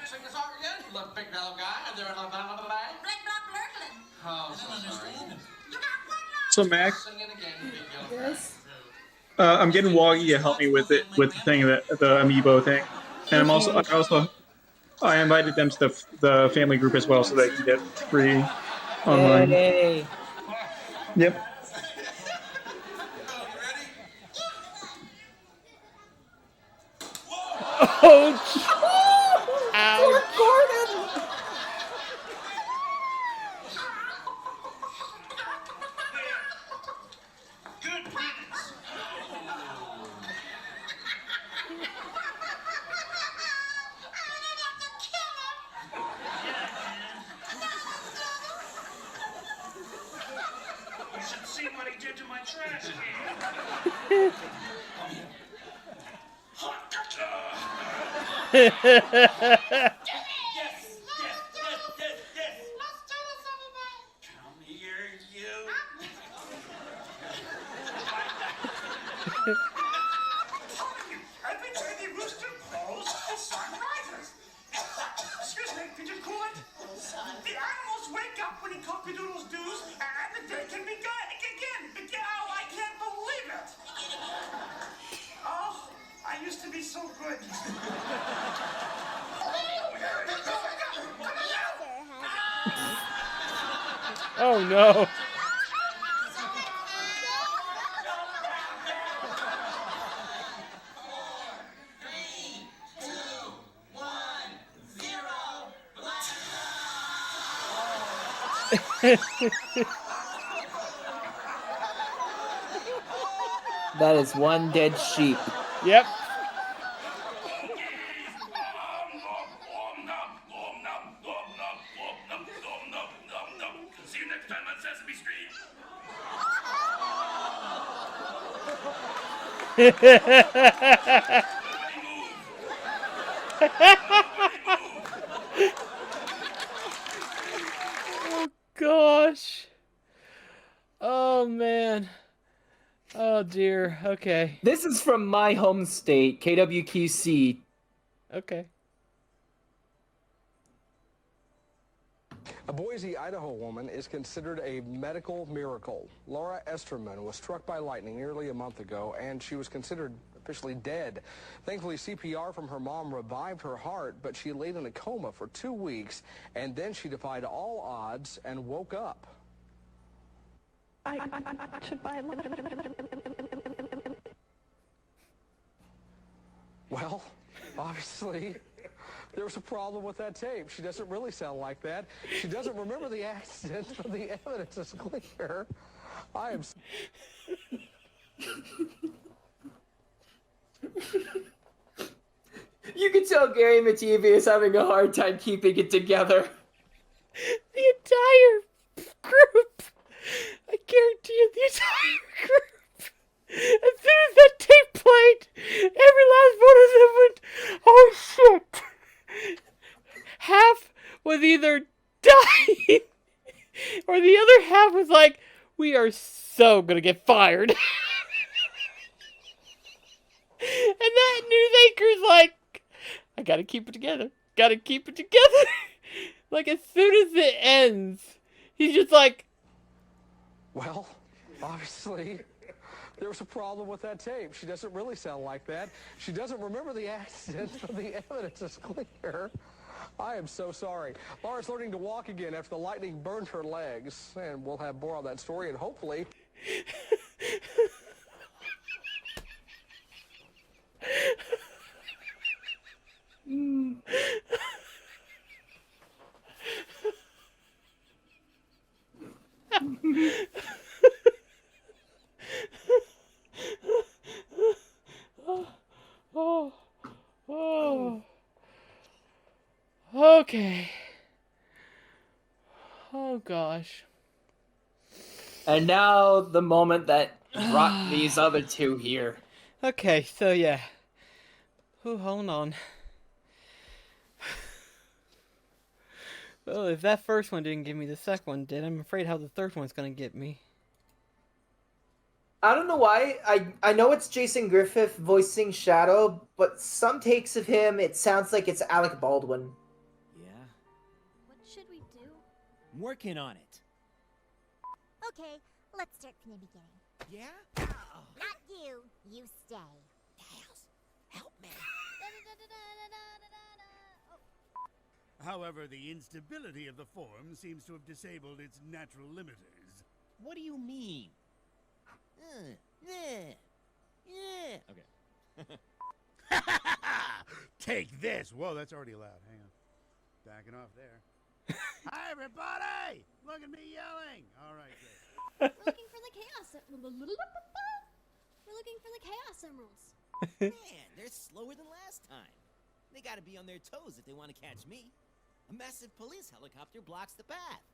Sing the song again. Look, big yellow guy, and there are blah, blah, blah, blah. Oh, so sorry. So Mac, Sing it again, big yellow guy. I'm getting Woggy to help me with it, with the thing that the amiibo thing, and I invited them to the family group as well, so they can get free online. Yay. Yep. Ouch! Ouch! Good riddance. You should see what he did to my trash can. Yes, yes, yes. Come here, you. Every time the rooster crows, the sun rises. Excuse me, could you cool it? The animals wake up when he cock-a-doodles doos, and the day can begin. Oh, I can't believe it. Oh, I used to be so good. Oh no! That is one dead sheep. Yep. See you next time on Sesame Street. Oh gosh. Oh man. Oh dear. Okay. This is from my home state, KWQC. Okay. A Boise, Idaho woman is considered a medical miracle. Laura Esterman was struck by lightning nearly a month ago, and she was considered officially dead. Thankfully, CPR from her mom revived her heart, but she laid in a coma for 2 weeks, and then she defied all odds and woke up. Well, obviously, there was a problem with that tape. She doesn't really sound like that. She doesn't remember the accident, but the evidence is clear. I am... You can tell Gary Mativi is having a hard time keeping it together. The entire group. I guarantee you, the entire group. As soon as that tape played, every last one of them went, "Oh shit!" Half was either dying, or the other half was like, "We are so gonna get fired." And that news anchor's like, "I gotta keep it together. Gotta keep it together." Like, as soon as it ends, he's just like, Well, obviously, there was a problem with that tape. She doesn't really sound like that. She doesn't remember the accident, but the evidence is clear. I am so sorry. Laura's learning to walk again after the lightning burned her legs, and we'll have more on that story, and hopefully... Oh. Okay. Oh gosh. And now the moment that brought these other two here. Okay, so yeah. Oh, hold on. Well, if that first one didn't give me, the second one did. I'm afraid how the third one's gonna get me. I don't know why. I know it's Jason Griffith voicing Shadow, but some takes of him, it sounds like it's Alec Baldwin. Yeah, What should we do? I'm working on it. Okay, let's start from the beginning. Yeah? Oh. Not you. You stay. Tails, help me. However, the instability of the form seems to have disabled its natural limiters. What do you mean? Yeah. Okay. Take this! Whoa, that's already allowed. Hang on. Backing off there. Hi, everybody! Look at me yelling! Alright, good. We're looking for the chaos. We're looking for the chaos emeralds. Man, they're slower than last time. They gotta be on their toes if they want to catch me. A massive police helicopter blocks the path.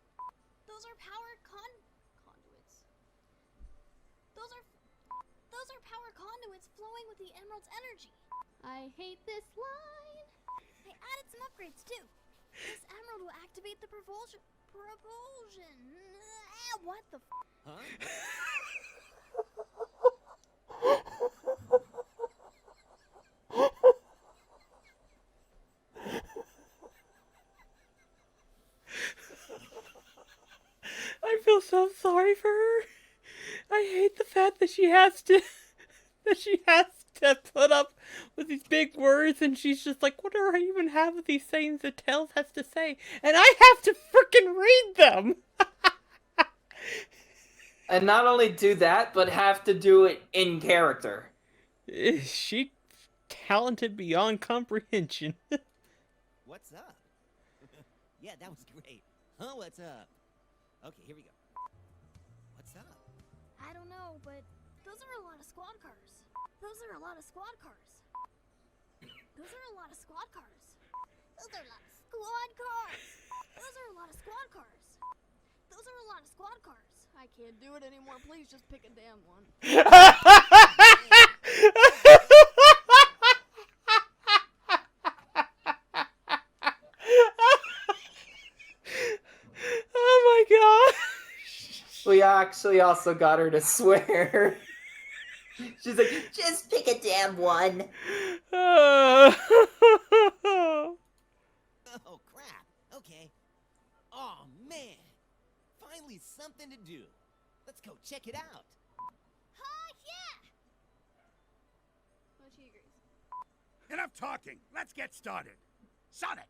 Those are power conduits. Those are power conduits flowing with the emerald's energy. I hate this line. I added some upgrades too. This emerald will activate the propulsion. What the Huh? I feel so sorry for her. I hate the fact that she has to put up with these big words, and she's just like, what do I even have with these things that Tails has to say? And I have to frickin' read them. And not only do that, but have to do it in character. Is she talented beyond comprehension? What's up? Yeah, that was great. Huh, what's up? Okay, here we go. What's up? I don't know, but those are a lot of squad cars. Those are a lot of squad cars. Those are a lot of squad cars. Those are a lot of squad cars. Those are a lot of squad cars. Those are a lot of squad cars. I can't do it anymore. Please just pick a damn one. Oh my god. We actually also got her to swear. She's like, just pick a damn one. Oh, crap. Okay. Oh, man. Finally something to do. Let's go check it out. Yeah! Oh, she agrees. Enough talking. Let's get started. Sonic!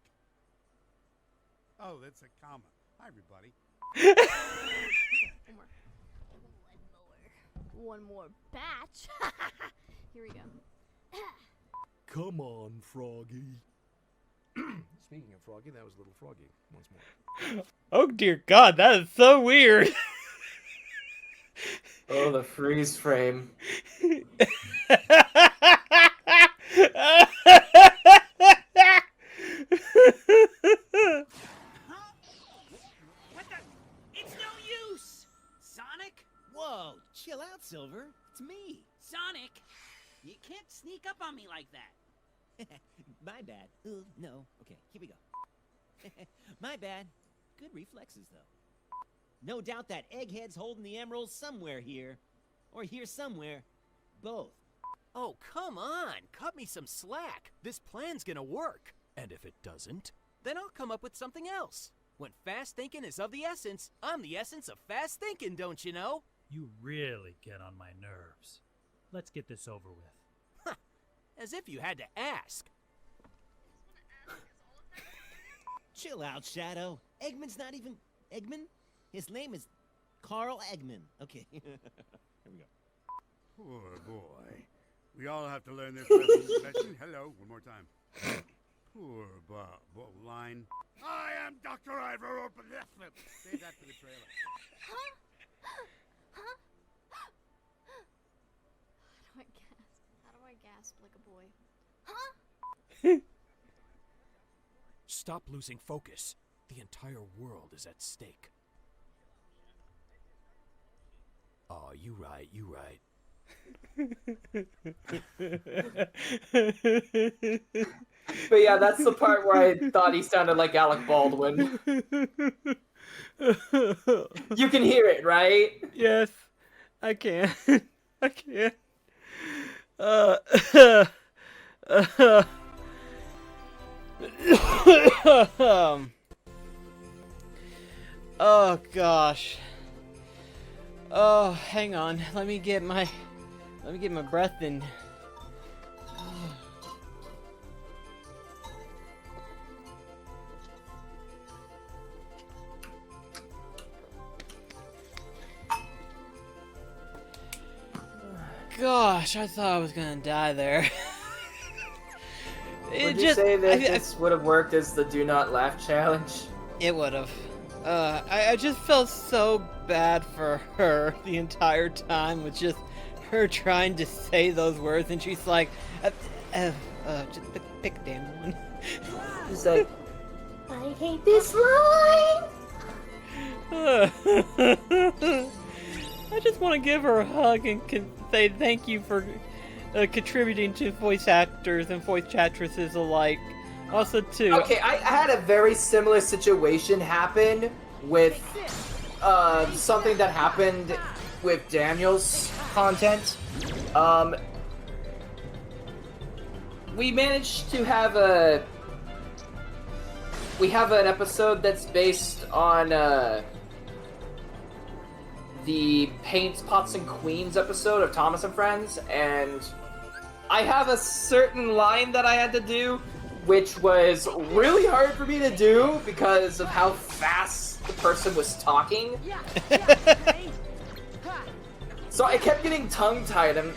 Oh, that's a comma. Hi, everybody. One more batch. Here we go. Come on, Froggy. Speaking of Froggy, that was Little Froggy once more. Oh dear God, that is so weird. Oh, the freeze frame. What the? It's no use! Sonic? Whoa, chill out, Silver. It's me. Sonic! You can't sneak up on me like that. My bad. No. Okay, here we go. My bad. Good reflexes, though. No doubt that Egghead's holding the emeralds somewhere here. Or here somewhere. Both. Oh, come on. Cut me some slack. This plan's gonna work. And if it doesn't, then I'll come up with something else. When fast thinking is of the essence, I'm the essence of fast thinking, don't you know? You really get on my nerves. Let's get this over with. As if you had to ask. Chill out, Shadow. Eggman's not even Eggman. His name is Carl Eggman. Okay. Here we go. Poor boy. We all have to learn this lesson. Hello, one more time. Poor Bob. Line. I am Dr. Ivor Open. Say that for the trailer. How do I gasp like a boy? Huh? Stop losing focus. The entire world is at stake. Oh, you right. But yeah, that's the part where I thought he sounded like Alec Baldwin. You can hear it, right? Yes, I can. I can. Oh gosh. Oh, hang on. Let me get my breath in. Gosh, I thought I was gonna die there. Would you say that this would have worked as the do not laugh challenge? It would have. I just felt so bad for her the entire time with just her trying to say those words, and she's like, just pick a damn one. She's like, I hate this line! I just want to give her a hug and say thank you for contributing to voice actors and voice actresses alike. Also, too. Okay, I had a very similar situation happen with something that happened with Daniel's content. We managed to have an episode that's based on the Paints, Pots, and Queens episode of Thomas and Friends, and I have a certain line that I had to do, which was really hard for me to do because of how fast the person was talking. So I kept getting tongue-tied, and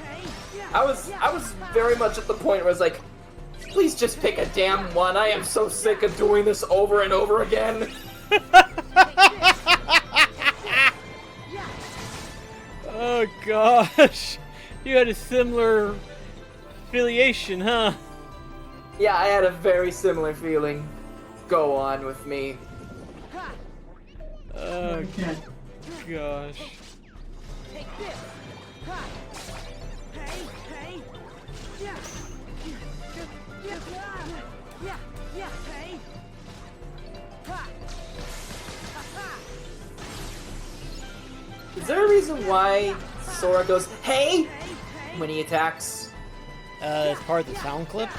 I was very much at the point where I was like, please just pick a damn one. I am so sick of doing this over and over again. Oh gosh, you had a similar affiliation, huh? Yeah, I had a very similar feeling go on with me. Oh gosh. Take this. Ha. Hey, hey. Yeah. Yeah. Yeah. Yeah. Hey. Ha. Ha ha. Is there a reason why Sora goes, hey, when he attacks? It's part of the sound clip.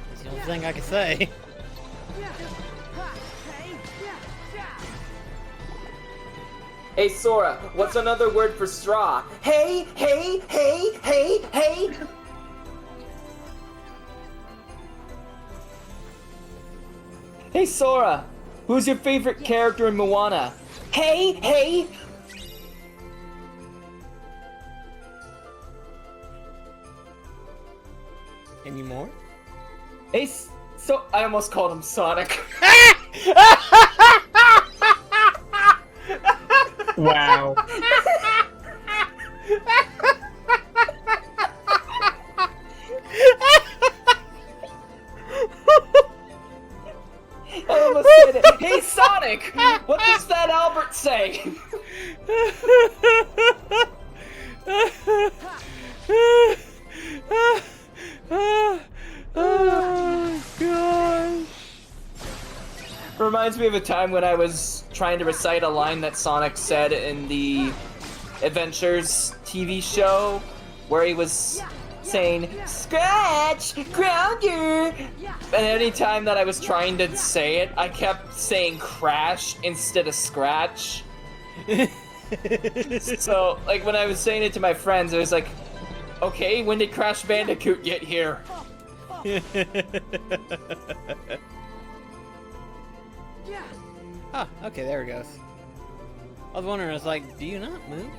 That's the only thing I can say. Hey Sora, what's another word for straw? Hey, hey, hey, hey, hey. Hey Sora, who's your favorite character in Moana? Hey, hey. Any more? Hey, so I almost called him Sonic. Wow. I almost said it. Hey Sonic, what does that Albert say? Oh gosh. Reminds me of a time when I was trying to recite a line that Sonic said in the Adventures TV show, where he was saying, "Scratch! Grounder!" And any time that I was trying to say it, I kept saying crash instead of scratch. So, like, when I was saying it to my friends, it was like, okay, when did Crash Bandicoot get here? Ah, okay, there it goes. I was wondering, I was like, do you not move?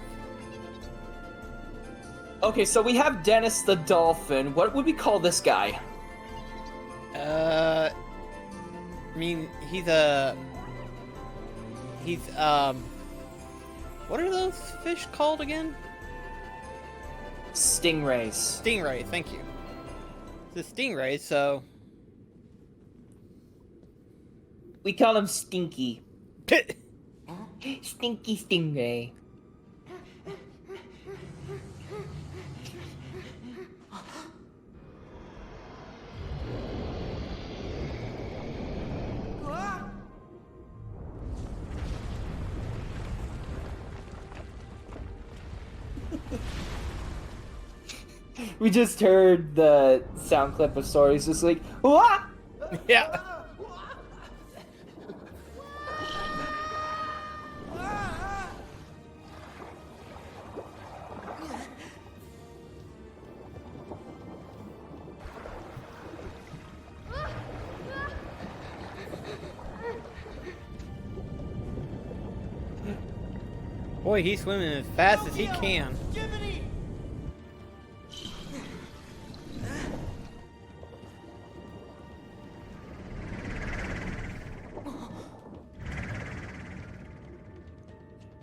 Okay, so we have Dennis the Dolphin. What would we call this guy? I mean, he's, what are those fish called again? Stingrays. Stingray, thank you. It's a stingray, so... We call him Stinky. Stinky Stingray. We just heard the sound clip of Sora. He's just like, "Wah!" Yeah. Boy, he's swimming as fast as he can.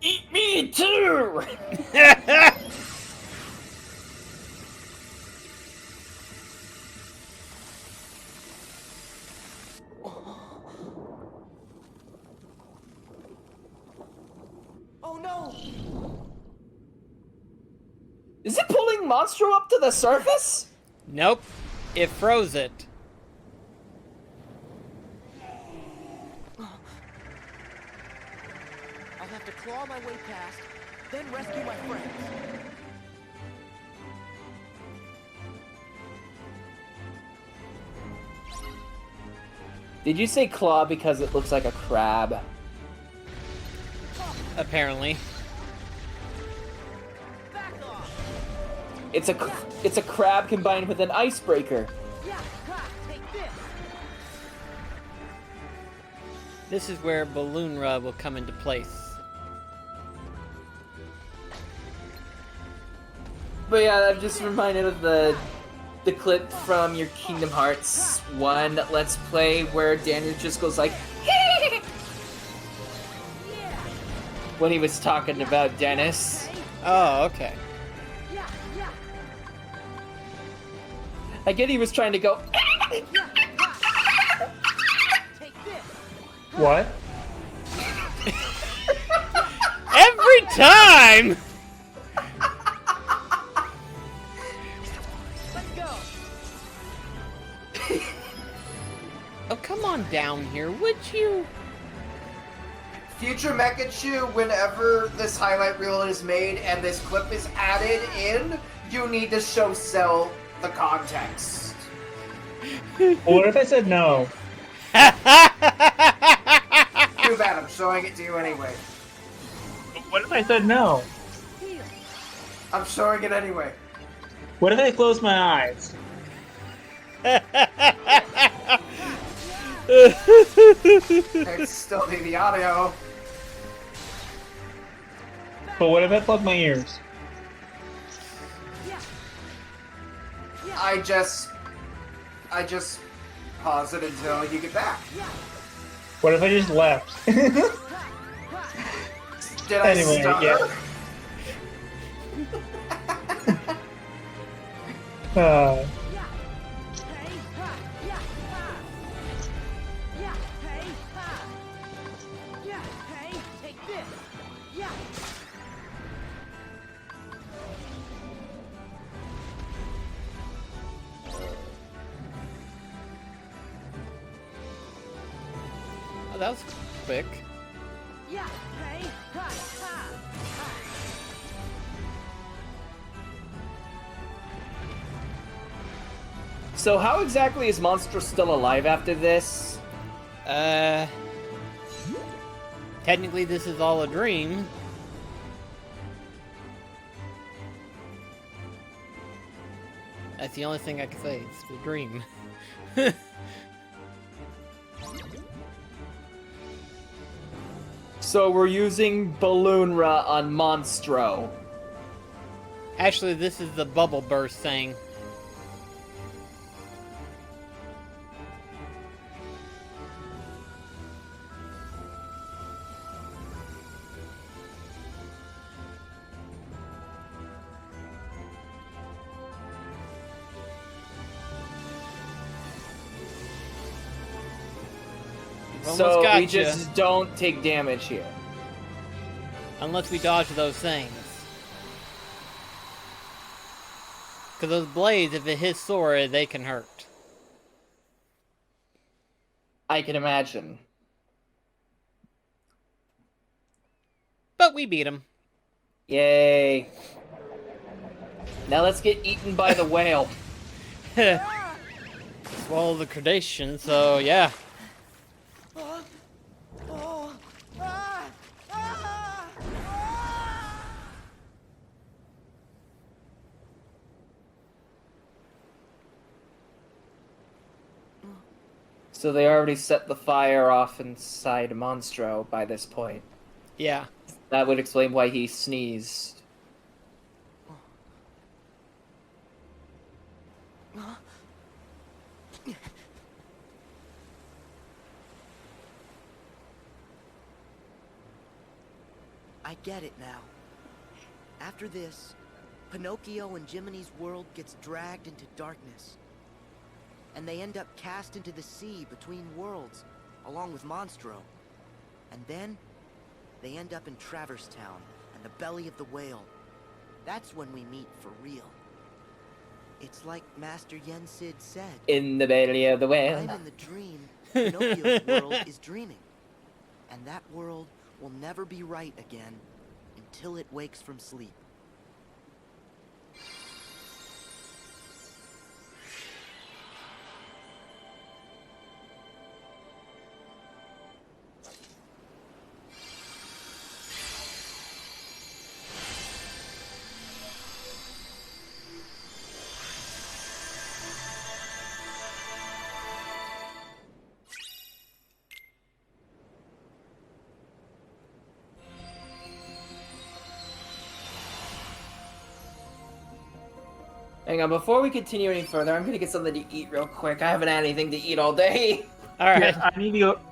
Eat me too! Oh no! Is it pulling Monstro up to the surface? Nope. It froze it. I'll have to claw my way past, then rescue my friends. Did you say claw because it looks like a crab? Apparently. It's a crab combined with an icebreaker. This is where Balloon Rub will come into place. But yeah, I'm just reminded of the clip from your Kingdom Hearts 1 Let's Play where Daniel just goes like, when he was talking about Dennis. Oh, okay. I get he was trying to go. What? Every time! Oh, come on down here, would you? Future Mechachu, whenever this highlight reel is made and this clip is added in, you need to show Cell the context. Well, what if I said no? Too bad, I'm showing it to you anyway. What if I said no? I'm showing it anyway. What if I closed my eyes? I still need the audio. But what if I plug my ears? I just pause it until you get back. What if I just left? Did I Anyway, stutter? Yeah. Oh, that was quick. So how exactly is Monstro still alive after this? Technically this is all a dream. That's the only thing I can say, it's a dream. So we're using Balloonra on Monstro. Actually, this is the bubble burst thing. So we gotcha. just don't take damage here. Unless we dodge those things. Because those blades, if it hits Sora, they can hurt. I can imagine. But we beat him. Yay. Now let's get eaten by the whale. Swallow the predation, so yeah. So they already set the fire off inside Monstro by this point. Yeah. That would explain why he sneezed. I get it now. After this, Pinocchio and Jiminy's world gets dragged into darkness. And they end up cast into the sea between worlds, along with Monstro. And then, they end up in Traverse Town and the belly of the whale. That's when we meet for real. It's like Master Yensid said. In the belly of the whale. I'm in the dream. Pinocchio's world is dreaming. And that world will never be right again until it wakes from sleep. Hang on, before we continue any further, I'm gonna get something to eat real quick. I haven't had anything to eat all day. Alright. Yeah,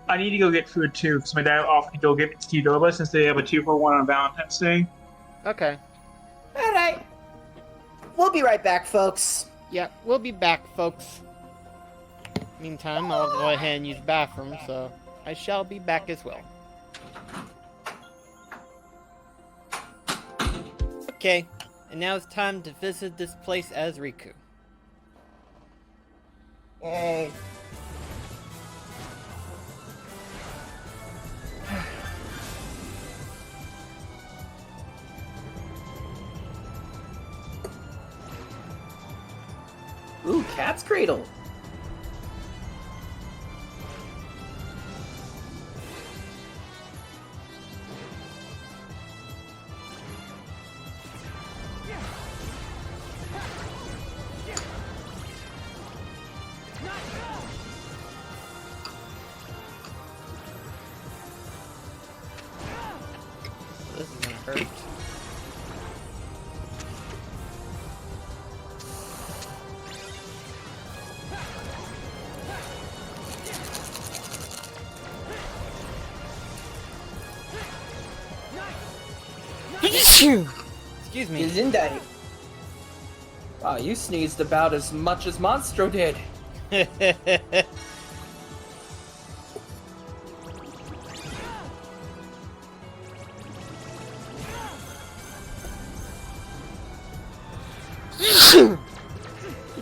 I need to go get food too, because my dad offered to go get Qdoba since they have a 2-for-1 on Valentine's Day. Okay. Alright. we'll be right back, folks. Yeah, we'll be back, folks. Meantime, I'll go ahead and use the bathroom, so I shall be back as well. Okay, and now it's time to visit this place as Riku. Yay. Ooh, Cat's Cradle. This is gonna hurt. Excuse me. Gesundheit. Wow, you sneezed about as much as Monstro did.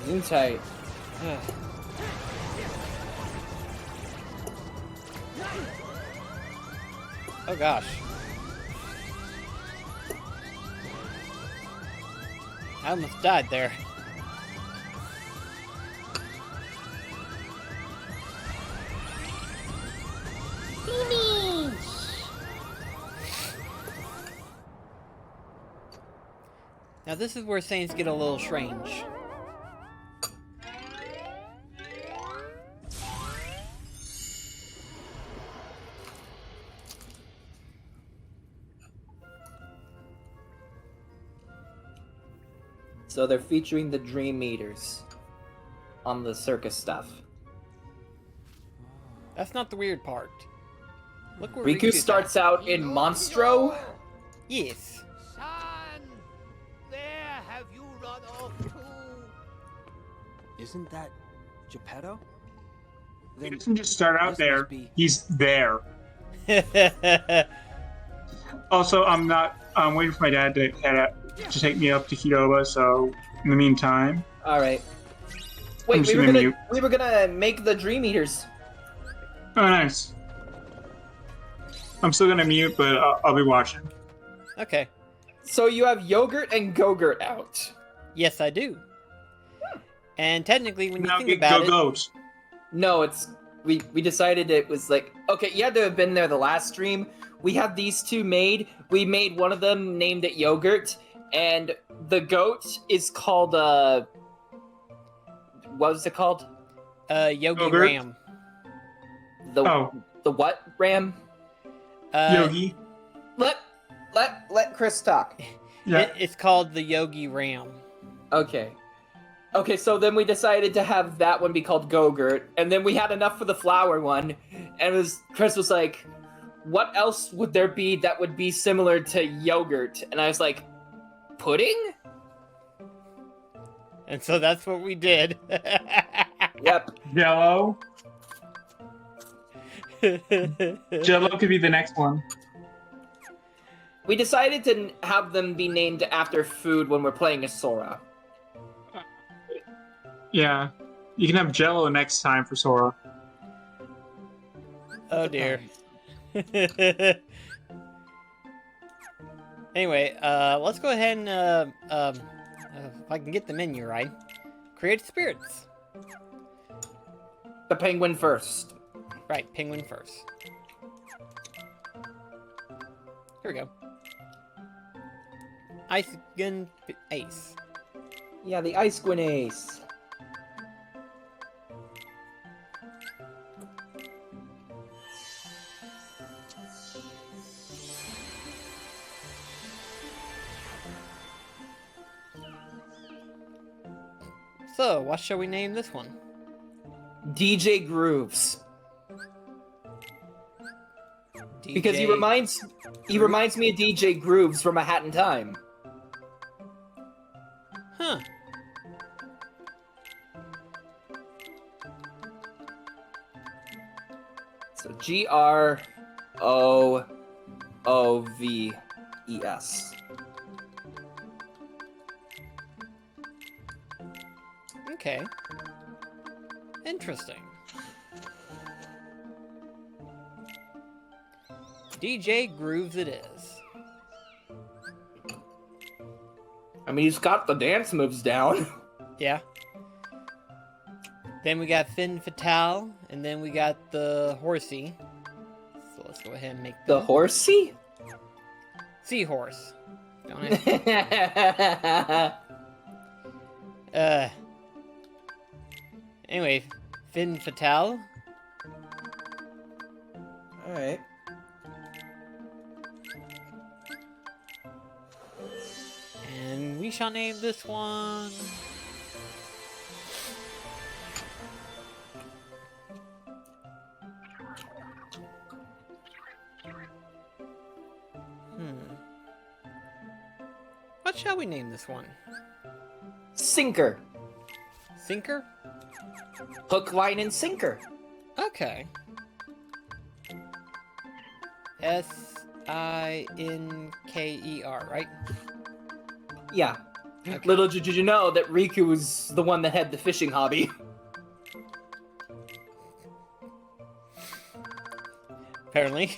Gesundheit. Oh gosh. I almost died there. Now this is where things get a little strange. So they're featuring the Dream Eaters on the circus stuff. That's not the weird part. Look where Riku starts out in Monstro. Yes. Son! There have you run off to? Isn't that Geppetto? He doesn't just start out there. He's there. Also, I'm waiting for my dad to head out to take me up to Kidoba, so in the meantime. Alright. I'm Wait, just gonna mute. we were gonna make the Dream Eaters. Oh, nice. I'm still gonna mute, but I'll be watching. Okay. So you have Yogurt and Go-Gurt out. Yes, I do. And technically, when you Now think get about it... Go-Goat. No, it's... We decided it was like... Okay, you had to have been there the last stream. We have these two made. We made one of them, named it Yogurt. And the goat is called, what was it called? Yogi Yogurt? Ram. The what Ram? Yogi. Let Chris talk. Yeah. It's called the Yogi Ram. Okay. Okay, so then we decided to have that one be called Go-Gurt, and then we had enough for the flower one, and Chris was like, what else would there be that would be similar to yogurt? And I was like, pudding? And so that's what we did. Yep. Jello. Jello could be the next one. We decided to have them be named after food when we're playing as Sora. Yeah. You can have Jello next time for Sora. Oh dear. Anyway, let's go ahead and, if I can get the menu right, create spirits. The penguin first. Right, penguin first. Here we go. Ice Gun Ace. Yeah, the Ice Squin Ace. So, what shall we name this one? DJ Grooves. Because he reminds me of DJ Grooves from A Hat in Time. Huh. So Grooves. Okay. Interesting. DJ Grooves it is. I mean, he's got the dance moves down. Yeah. Then we got Fin Fatale, and then we got the Horsey. So let's go ahead and make The them. Horsey? Seahorse. Don't I? Anyway, Fin Fatale. Alright. And we shall name this one... What shall we name this one? Sinker. Sinker? Hook, line, and sinker. Okay. S-I-N-K-E-R, right? Yeah. Okay. Little did you know that Riku was the one that had the fishing hobby. Apparently.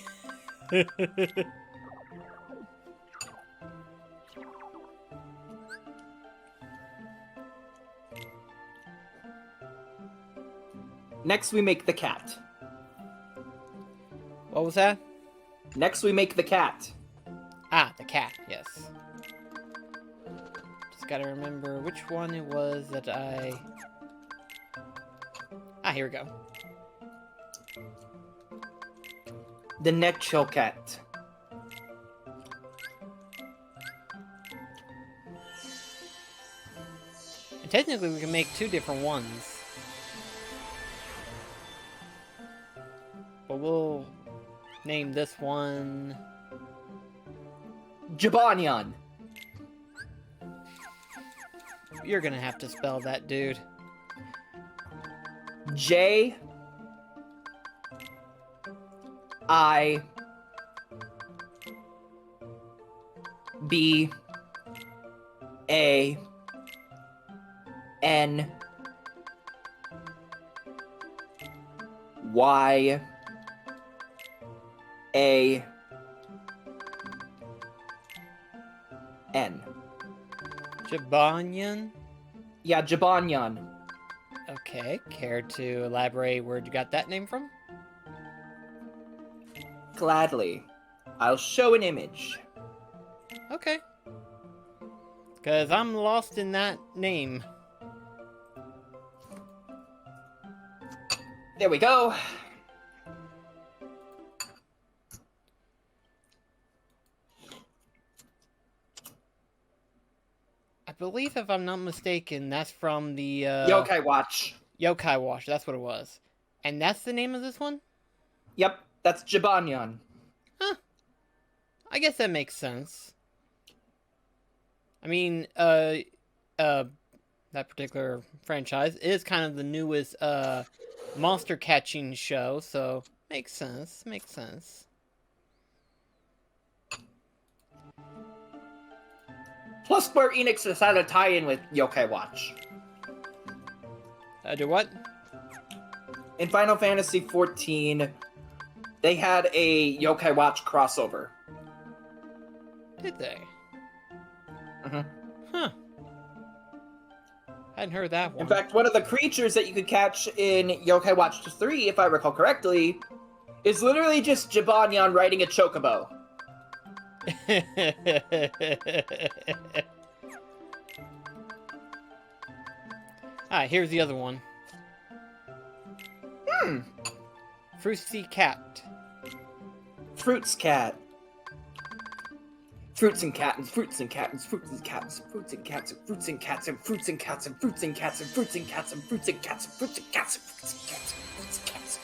Next, we make the cat. What was that? Next, we make the cat. Ah, the cat, yes. Just gotta remember which one it was that I... Ah, here we go. The Nutshell Cat. And technically, we can make two different ones. But we'll name this one... Jibanyan. You're gonna have to spell that, dude. J I B A N Y A N. Jibanyan? Yeah, Jibanyan. Okay, care to elaborate where you got that name from? Gladly. I'll show an image. Okay. Because I'm lost in that name. There we go. I believe, if I'm not mistaken, that's from the... Yokai Watch. Yokai Watch, that's what it was. And that's the name of this one? Yep, that's Jibanyan. Huh. I guess that makes sense. I mean, that particular franchise is kind of the newest, monster catching show, so makes sense, makes sense. Plus, Square Enix has had a tie-in with Yokai Watch. Do what? In Final Fantasy XIV, they had a Yokai Watch crossover. Did they? Mm-hmm. Huh. Hadn't heard that one. In fact, one of the creatures that you could catch in Yokai Watch 3, if I recall correctly, is literally just Jibanyan riding a chocobo. Alright, here's the other one. Fruity Cat. Fruits Cat. Fruits and cattens, fruits and cattens, fruits and cattens, fruits and cats and fruits and cats and fruits and cats and fruits and cats and fruits and cats and fruits and cats and fruits and cats and fruits and cats and fruits and cats.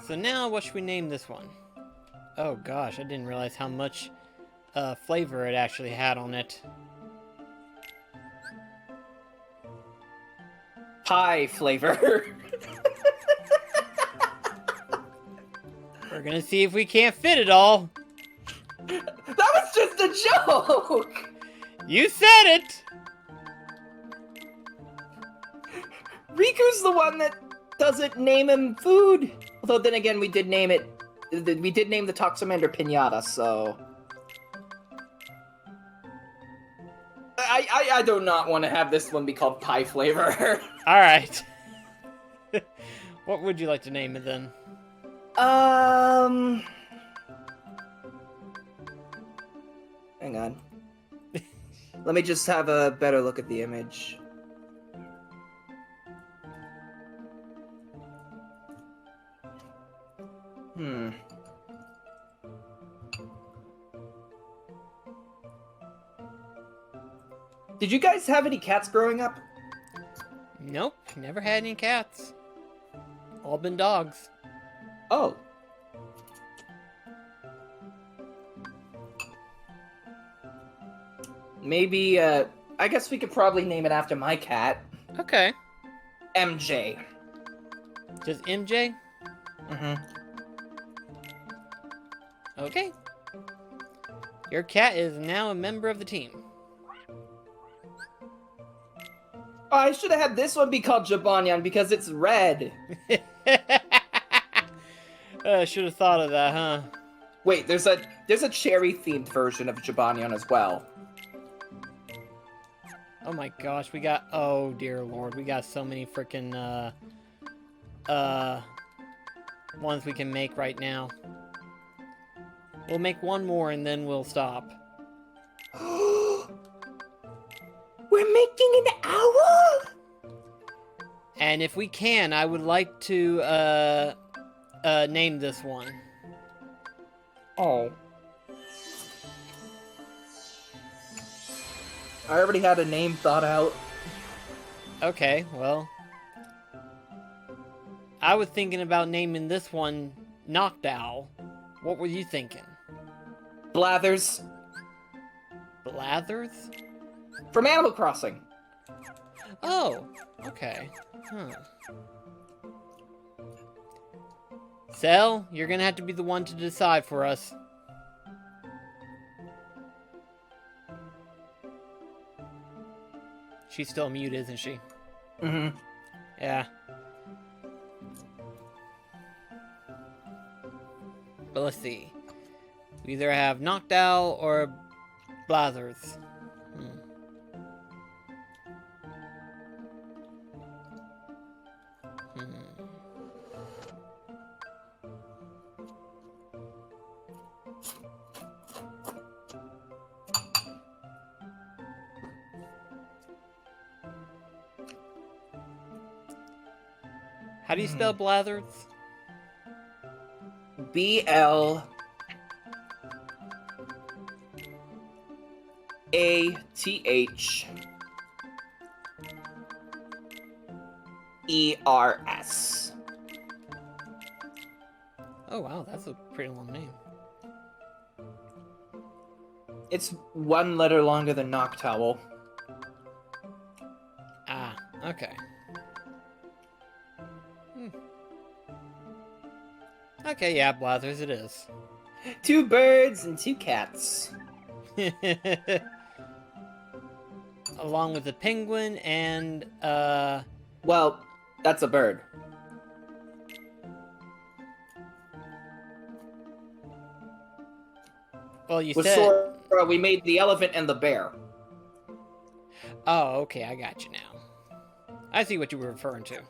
So now, what should we name this one? Oh gosh, I didn't realize how much flavor it actually had on it. Pie flavor. We're gonna see if we can't fit it all. That was just a joke! You said it! Riku's the one that doesn't name him food. Although then again, we did name it. We did name the Toxamander Pinata, so. I do not want to have this one be called pie flavor. Alright. What would you like to name it then? Hang on. Let me just have a better look at the image. Did you guys have any cats growing up? Nope, never had any cats. All been dogs. Oh. Maybe, I guess we could probably name it after my cat. Okay. MJ. Just MJ? Mm-hmm. Okay. Your cat is now a member of the team. Oh, I should have had this one be called Jabanyan because it's red. Should have thought of that, huh? Wait, there's a cherry-themed version of Jabanyan as well. Oh my gosh, we got... Oh, dear lord. We got so many freaking, ones we can make right now. We'll make one more and then we'll stop. We're making an owl? And if we can, I would like to, name this one. Oh. I already had a name thought out. Okay, well... I was thinking about naming this one Knocked Owl. What were you thinking? Blathers. Blathers? From Animal Crossing. Oh, okay. Huh. Cell, you're gonna have to be the one to decide for us. She's still mute, isn't she? Mm-hmm. Yeah. But let's see. We either have Knocked Owl or Blathers. How do you spell Blathers? B-L-A-T-H-E-R-S. Oh wow, that's a pretty long name. It's one letter longer than Noctowl. Ah, okay. Okay, yeah, Blathers it is. 2 birds and 2 cats. Along with a penguin and, Well, that's a bird. Well, you With said... Sora, we made the elephant and the bear. Oh, okay, I got you now. I see what you were referring to.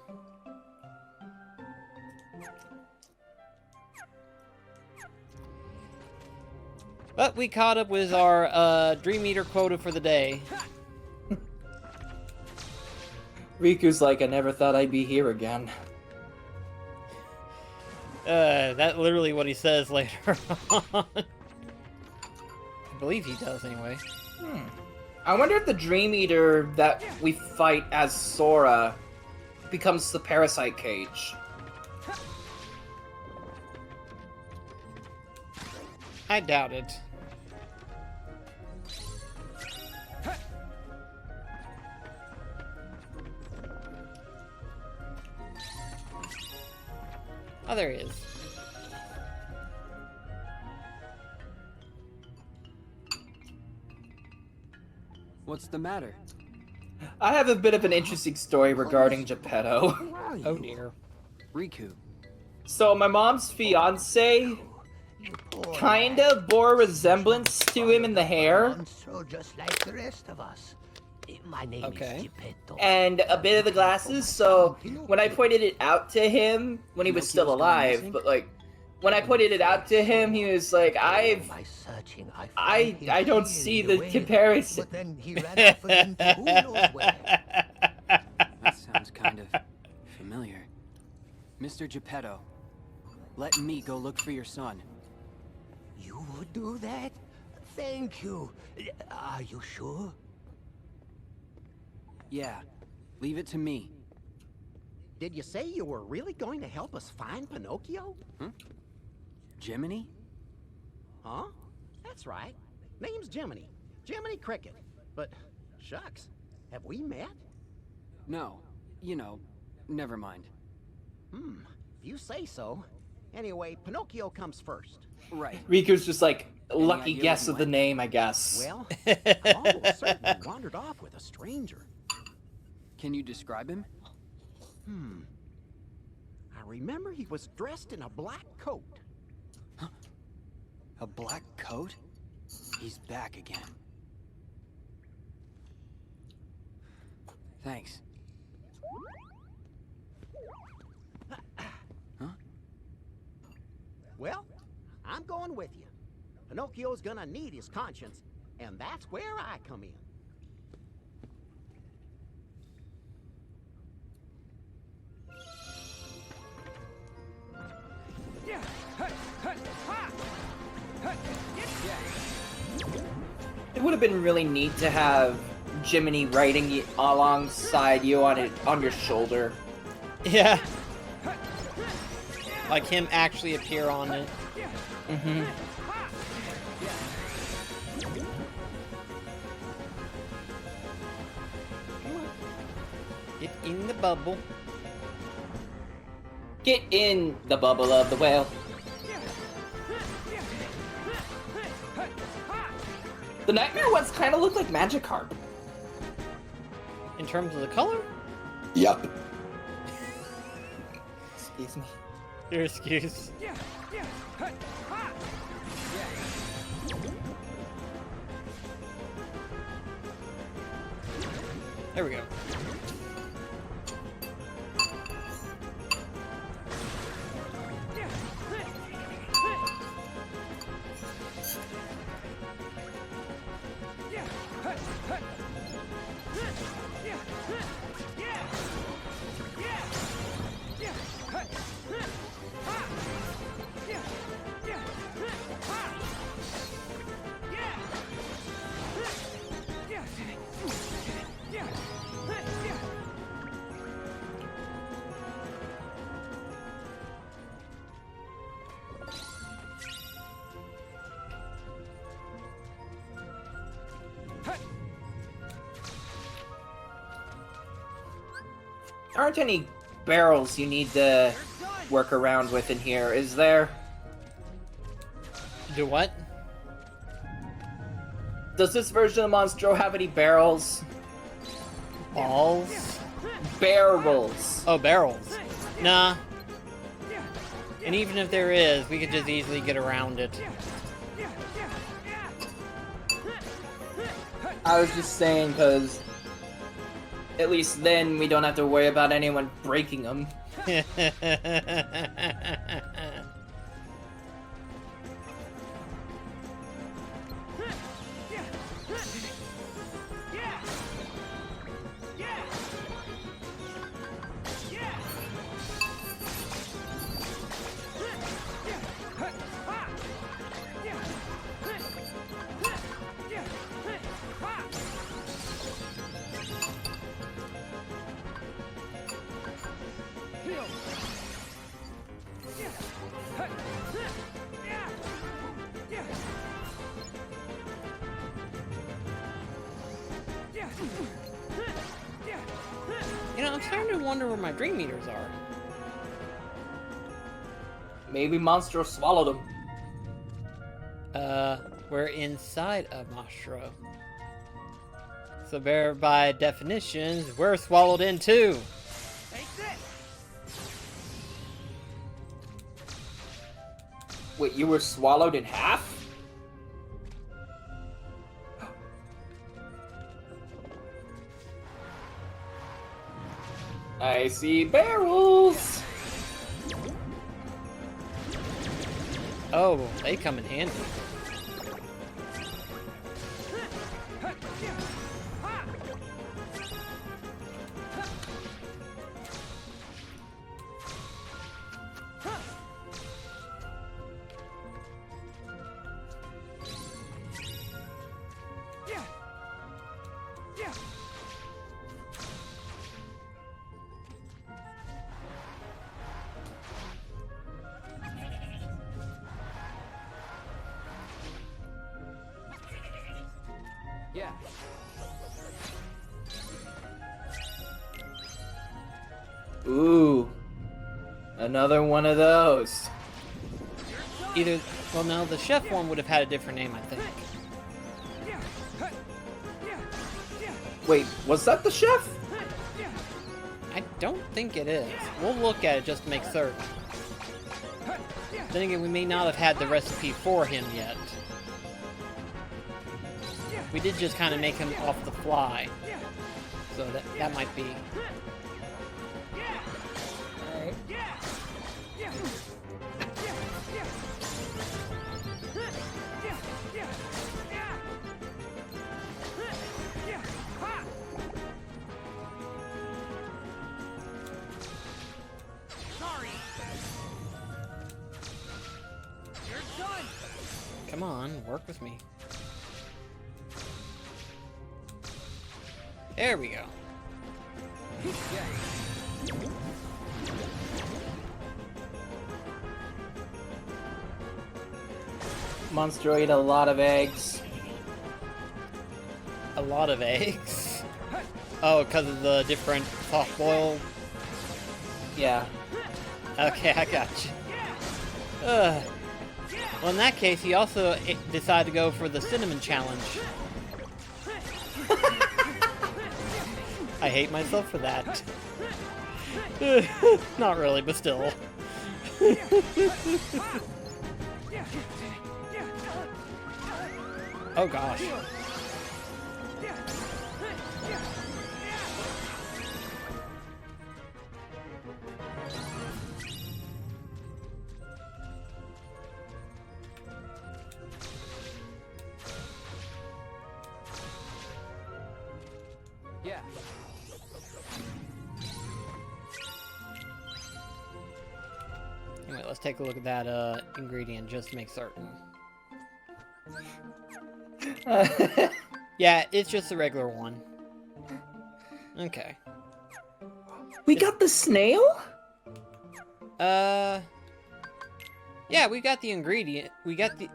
But we caught up with our Dream Eater quota for the day. Riku's like, I never thought I'd be here again. That's literally what he says later on. I believe he does, anyway. I wonder if the Dream Eater that we fight as Sora becomes the Parasite Cage. I doubt it. Oh, there he is. What's the matter? I have a bit of an interesting story regarding Geppetto. Oh dear. Riku. So my mom's fiance kinda bore a resemblance to him in the hair. So just like the rest of us. My name is Geppetto. And a bit of the glasses, so when I pointed it out to him when he was still alive, but like when I pointed it out to him, he was like, I don't see the comparison. But then he ran off again to who knows where. That sounds kind of familiar. Mr. Geppetto, let me go look for your son. You would do that? Thank you. Are you sure? Yeah, leave it to me. Did you say you were really going to help us find Pinocchio? Jiminy? Huh? That's right. Name's Jiminy. Jiminy Cricket. But, shucks, have we met? No, you know, never mind. If you say so. Anyway, Pinocchio comes first. Right. Riku's just like, Any lucky idea guess what of the he name, I guess. Well, almost certainly wandered off with a stranger. Can you describe him? I remember he was dressed in a black coat. A black coat? He's back again. Thanks. Well, I'm going with you. Pinocchio's gonna need his conscience, and that's where I come in. It would have been really neat to have Jiminy riding alongside you on your shoulder. Yeah. Like him actually appear on it. Mm-hmm. Get in the bubble. Get in the bubble of the whale. The Nightmare ones kind of look like Magikarp. In terms of the color? Yep. Excuse me. Your excuse. There we go. There aren't any barrels you need to work around with in here, is there? Do what? Does this version of Monstro have any barrels? Balls? Barrels. Oh, barrels. Nah. And even if there is, we could just easily get around it. I was just saying, because at least then we don't have to worry about anyone breaking them. You know, I'm starting to wonder where my dream meters are. Maybe Monstro swallowed them. We're inside of Monstro. So by definitions, we're swallowed in too. Wait, you were swallowed in half? I see barrels! Oh, they come in handy. Yeah. Ooh. Another one of those. Well, no, the chef one would have had a different name, I think. Wait, was that the chef? I don't think it is. We'll look at it just to make certain. Then again, we may not have had the recipe for him yet. We did just kind of make him off the fly. So that might be. Alright. Come on, work with me. There we go. Monstro ate a lot of eggs. A lot of eggs? Oh, because of the different soft boil? Yeah. Okay, I got you. Ugh. Well, in that case, he also decided to go for the cinnamon challenge. I hate myself for that. Not really, but still. Oh gosh. Yeah. Anyway, let's take a look at that ingredient just to make certain. Yeah, it's just a regular one. Okay. We got the snail? Yeah, we got the ingredient. We got the,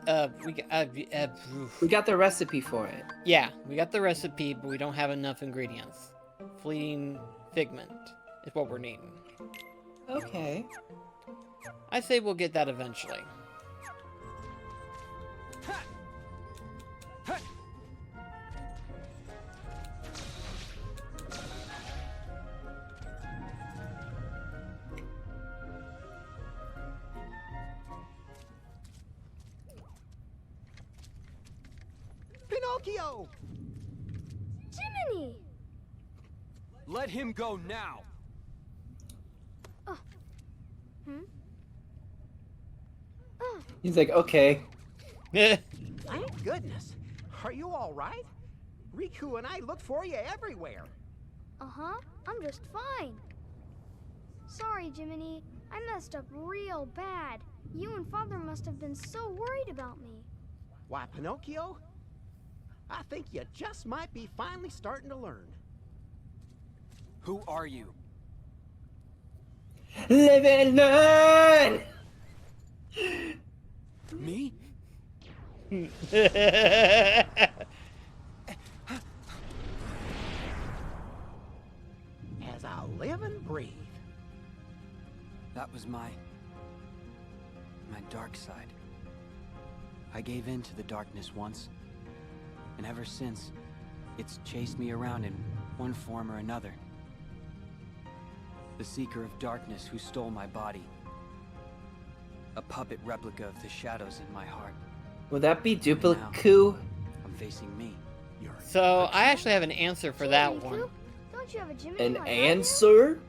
we got the recipe for it. Yeah, we got the recipe, but we don't have enough ingredients. Fleeting figment is what we're needing. Okay. I say we'll get that eventually. Pinocchio! Jiminy! Let him go now. Hmm? He's like, okay. Thank goodness. Are you all right? Riku and I looked for you everywhere. Uh-huh. I'm just fine. Sorry, Jiminy. I messed up real bad. You and Father must have been so worried about me. Why, Pinocchio? I think you just might be finally starting to learn. Who are you? Live and learn! Me? As a was my dark side. I gave in to the darkness once, and ever since, it's chased me around in one form or another. The Seeker of Darkness who stole my body. A puppet replica of the shadows in my heart. Would that be Dupliku? I'm facing me. So, I actually have an answer for that one. Don't you have a Jiminy An like answer?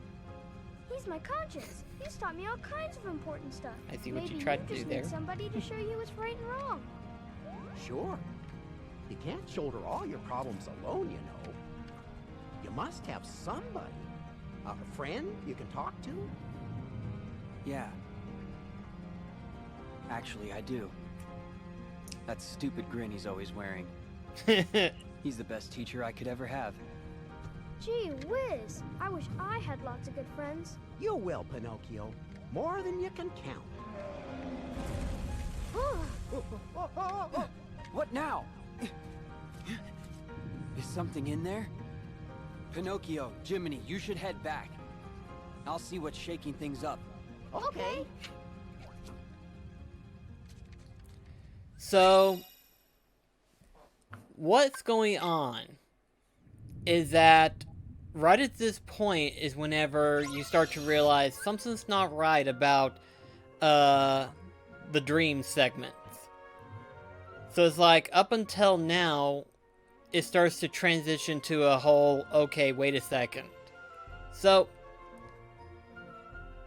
He's my conscience. He's taught me all kinds of important stuff. I see what Maybe you tried to just do need there. somebody to show you what's right and wrong. Sure. You can't shoulder all your problems alone, you know. You must have somebody. A friend you can talk to? Yeah. Actually, I do. That stupid grin he's always wearing. He's the best teacher I could ever have. Gee whiz! I wish I had lots of good friends. You will, Pinocchio. More than you can count. What now? Is something in there? Pinocchio, Jiminy, you should head back. I'll see what's shaking things up. Okay. So, what's going on is that right at this point is whenever you start to realize something's not right about the dream segments. So it's like, up until now, it starts to transition to a whole, okay, wait a second. So,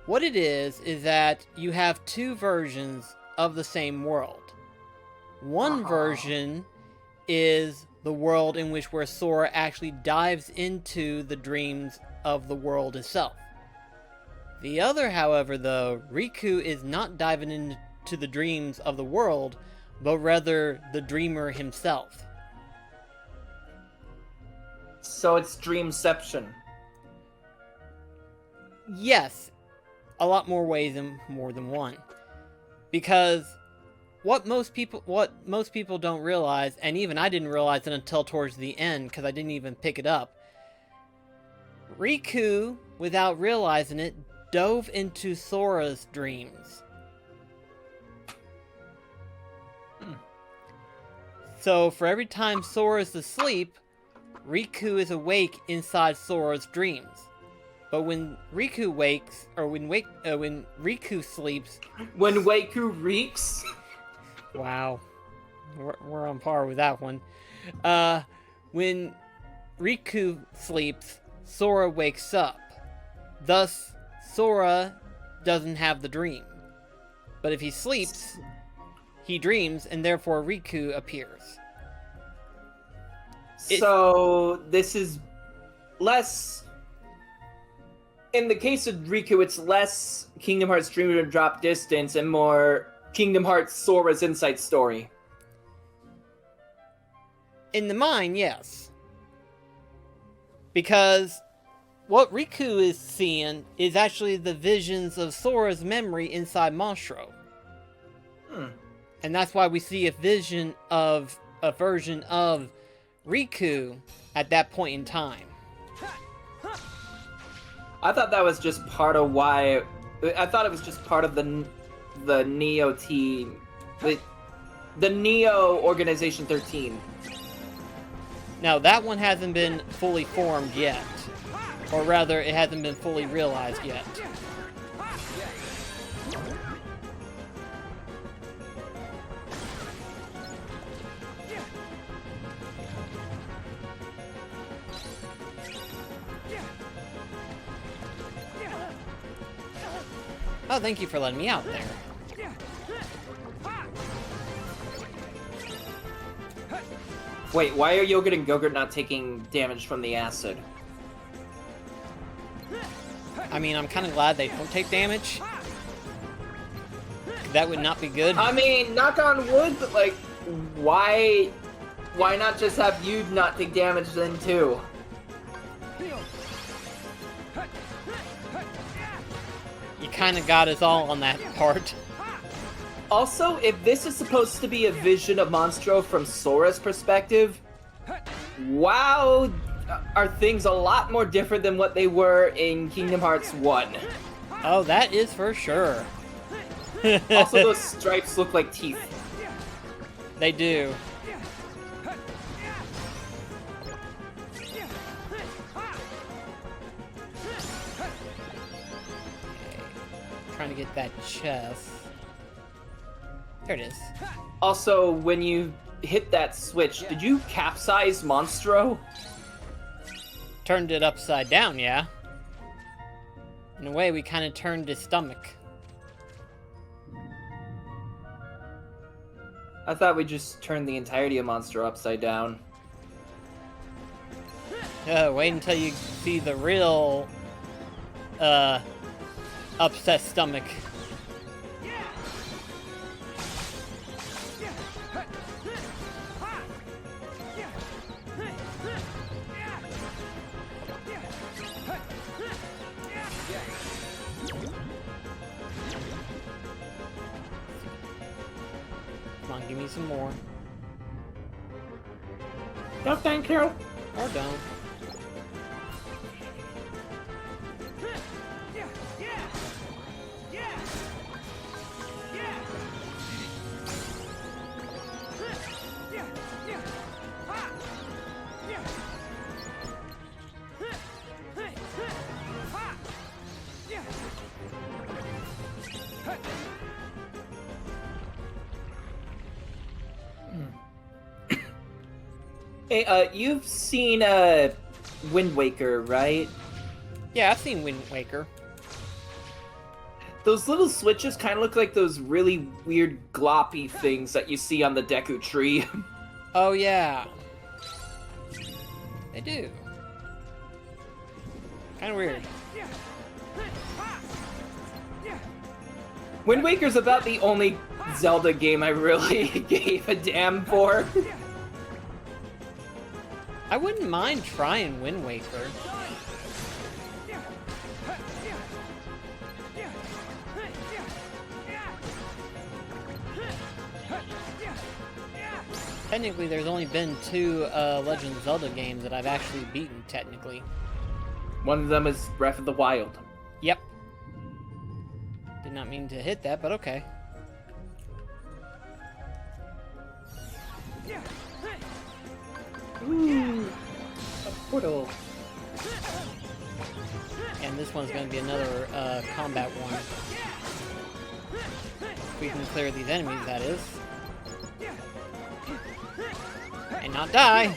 what it is that you have two versions of the same world. One version is the world in which where Sora actually dives into the dreams of the world itself. The other, however, though, Riku is not diving into the dreams of the world, but rather the dreamer himself. So it's Dreamception. Yes, a lot more ways and more than one. Because what most people don't realize, and even I didn't realize it until towards the end, because I didn't even pick it up, Riku, without realizing it, dove into Sora's dreams. So for every time Sora's asleep, Riku is awake inside Sora's dreams. But when Riku wakes, or when Riku sleeps... When Waku reeks? Wow. We're on par with that one. When Riku sleeps, Sora wakes up. Thus, Sora doesn't have the dream. But if he sleeps, he dreams, and therefore Riku appears. So, this is less... In the case of Riku, it's less Kingdom Hearts Dream Drop Distance and more Kingdom Hearts Sora's Inside Story. In the mind, yes. Because what Riku is seeing is actually the visions of Sora's memory inside Monstro. And that's why we see a version of Riku at that point in time. I thought that was just part of why... I thought it was just part of the Neo team. The Neo Organization 13. Now, that one hasn't been fully formed yet. Or rather, it hasn't been fully realized yet. Oh, thank you for letting me out there. Wait, why are Yogurt and Gogurt not taking damage from the acid? I mean, I'm kind of glad they don't take damage. That would not be good. I mean, knock on wood, but like, why not just have you not take damage then too? You kind of got us all on that part. Also, if this is supposed to be a vision of Monstro from Sora's perspective, wow, are things a lot more different than what they were in Kingdom Hearts 1. Oh, that is for sure. Also, those stripes look like teeth. They do. Trying to get that chest. There it is. Also, when you hit that switch, did you capsize Monstro? Turned it upside down, yeah. In a way, we kind of turned his stomach. I thought we just turned the entirety of Monstro upside down. Wait until you see the real, upset stomach. Come on, give me some more. No, thank you. Or don't. Hey, you've seen Wind Waker, right? Yeah, I've seen Wind Waker. Those little switches kind of look like those really weird gloppy things that you see on the Deku tree. Oh, yeah. They do. Kind of weird. Wind Waker's about the only Zelda game I really gave a damn for. I wouldn't mind trying Wind Waker. Technically, there's only been 2 Legend of Zelda games that I've actually beaten, technically. One of them is Breath of the Wild. Yep. Did not mean to hit that, but okay. Ooh, a portal. And this one's going to be another combat one. We can clear these enemies, that is. And not die.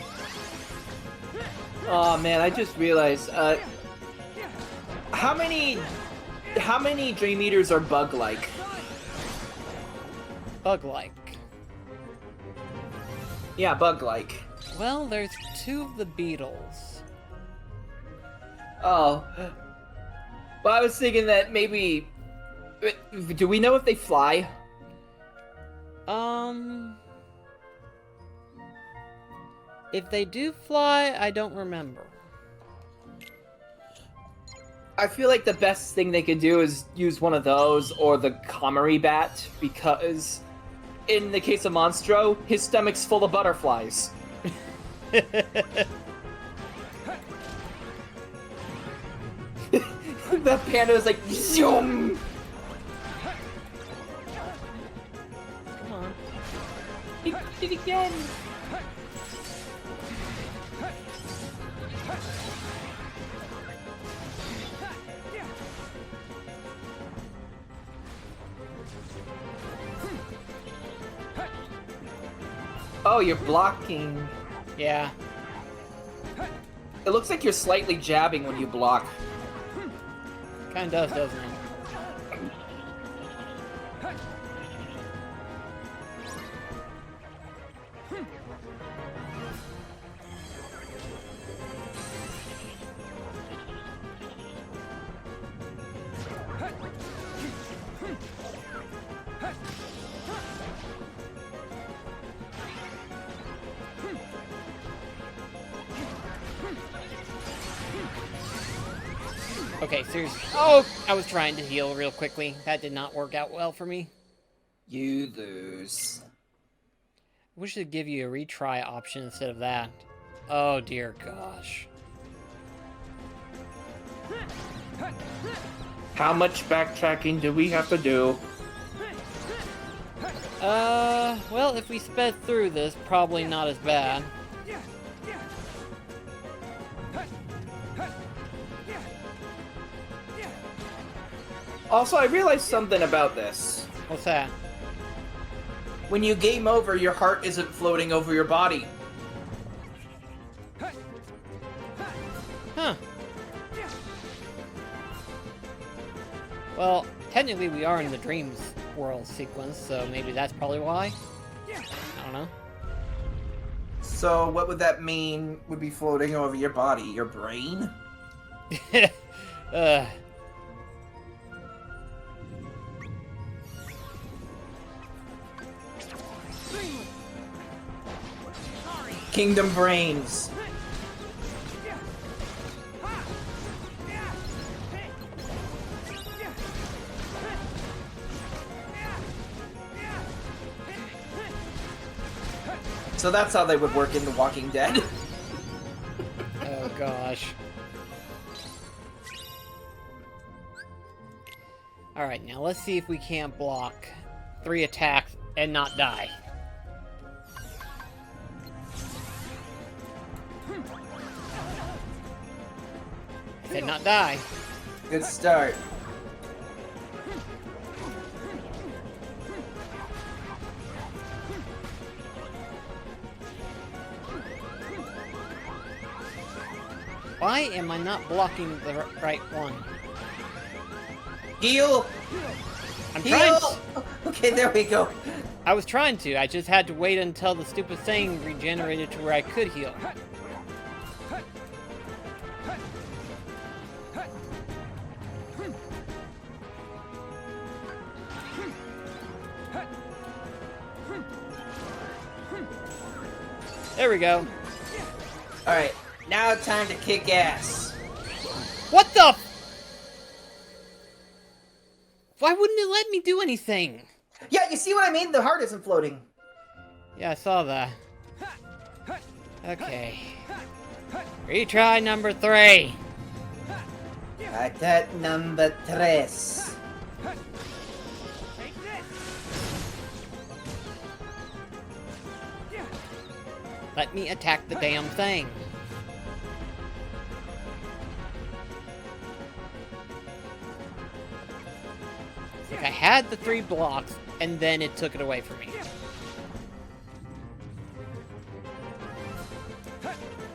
Oh man, I just realized, how many Dream Eaters are bug-like? Bug-like. Yeah, bug-like. Well, there's 2 of the beetles. Oh. Well, I was thinking that maybe... Do we know if they fly? If they do fly, I don't remember. I feel like the best thing they could do is use one of those or the Kamari bat, because in the case of Monstro, his stomach's full of butterflies. The panda is like, zoom! Come on. He did it again! Oh, you're blocking. Yeah. It looks like you're slightly jabbing when you block. Kinda does, doesn't it? Okay, seriously. Oh, I was trying to heal real quickly. That did not work out well for me. You lose. Wish it'd give you a retry option instead of that. Oh dear gosh. How much backtracking do we have to do? Well, if we sped through this, probably not as bad. Also, I realized something about this. What's that? When you game over, your heart isn't floating over your body. Huh. Well, technically we are in the Dreams world sequence, so maybe that's probably why. I don't know. So, what would that mean would be floating over your body? Your brain? Kingdom Brains. So that's how they would work in The Walking Dead. Oh gosh. Alright, now let's see if we can't block 3 attacks and not die. And not die. Good start. Why am I not blocking the right one? Heal! I'm Heal! trying. Okay, there we go. I was trying to. I just had to wait until the stupid thing regenerated to where I could heal. There we go. Alright, now time to kick ass. What the? Why wouldn't it let me do anything? Yeah, you see what I mean? The heart isn't floating. Yeah, I saw that. Okay. Retry number 3. Attack number 3. Let me attack the damn thing. Like I had the 3 blocks, and then it took it away from me.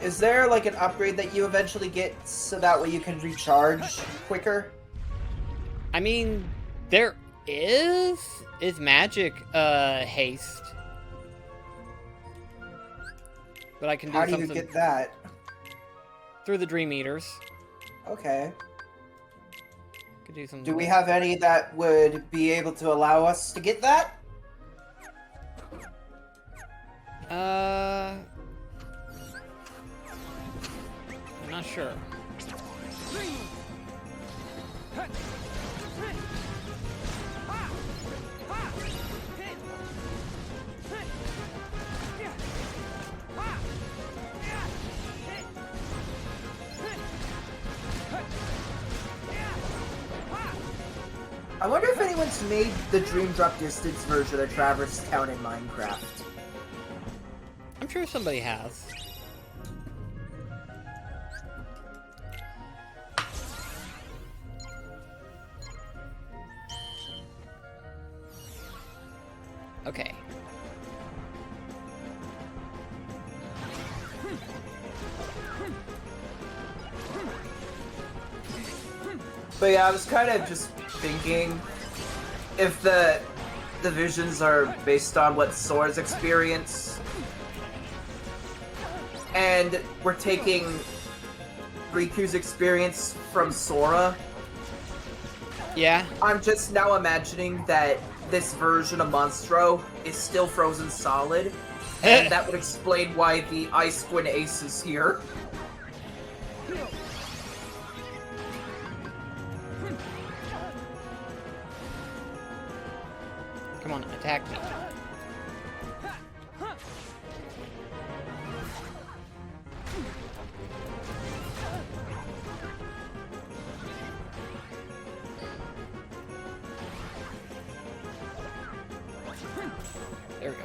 Is there like an upgrade that you eventually get so that way you can recharge quicker? I mean, there is magic haste. But I can do How do something you get that? through the Dream Eaters. Okay. Could do something. Do we have any that would be able to allow us to get that? I'm not sure. I wonder if anyone's made the Dream Drop Distance version of Traverse Town in Minecraft. I'm sure somebody has. Okay. But yeah, I was kind of just thinking if the visions are based on what Sora's experience, and we're taking Riku's experience from Sora. Yeah. I'm just now imagining that this version of Monstro is still frozen solid, and that would explain why the Ice Twin Ace is here. Come on, attack me. There we go.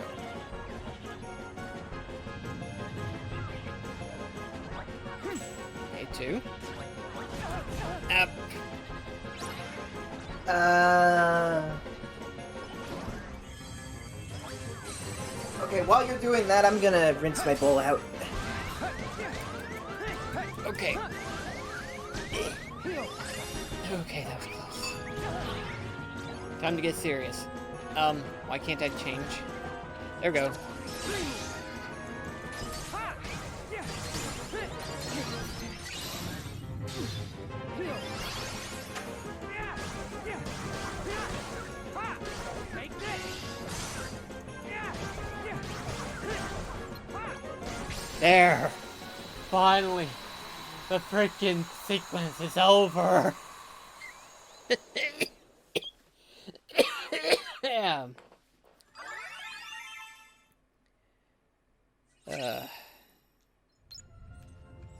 Okay, 2. Up. Okay, while you're doing that, I'm gonna rinse my bowl out. Okay. Okay, that was close. Time to get serious. Why can't I change? There we go. There! Finally! The freaking sequence is over! Damn.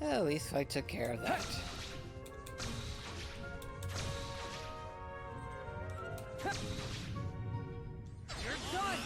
At least I took care of that. You're done!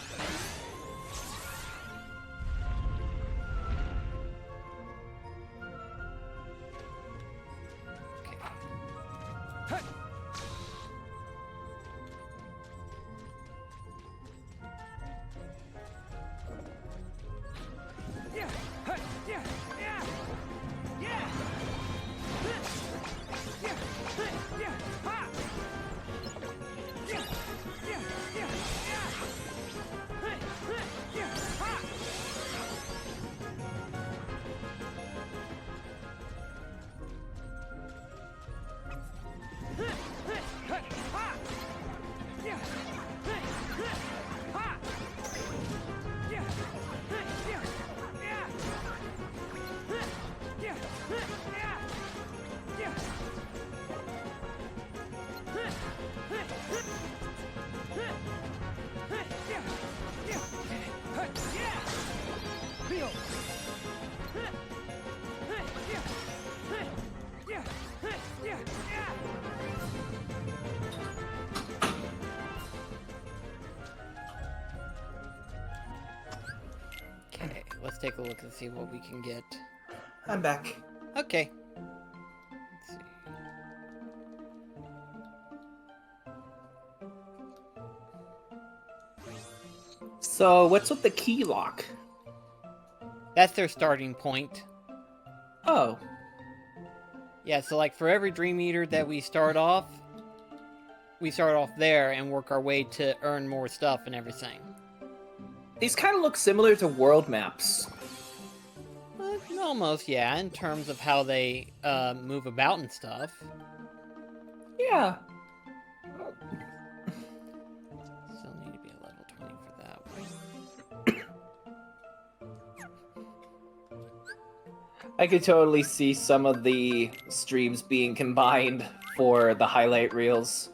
Okay, let's take a look and see what we can get. I'm back. Okay. Let's see. So, what's with the key lock? That's their starting point. Oh. Yeah, so like for every Dream Eater that we start off there and work our way to earn more stuff and everything. These kind of look similar to world maps. Almost, yeah, in terms of how they move about and stuff. Yeah. Still need to be a level 20 for that one. I could totally see some of the streams being combined for the highlight reels.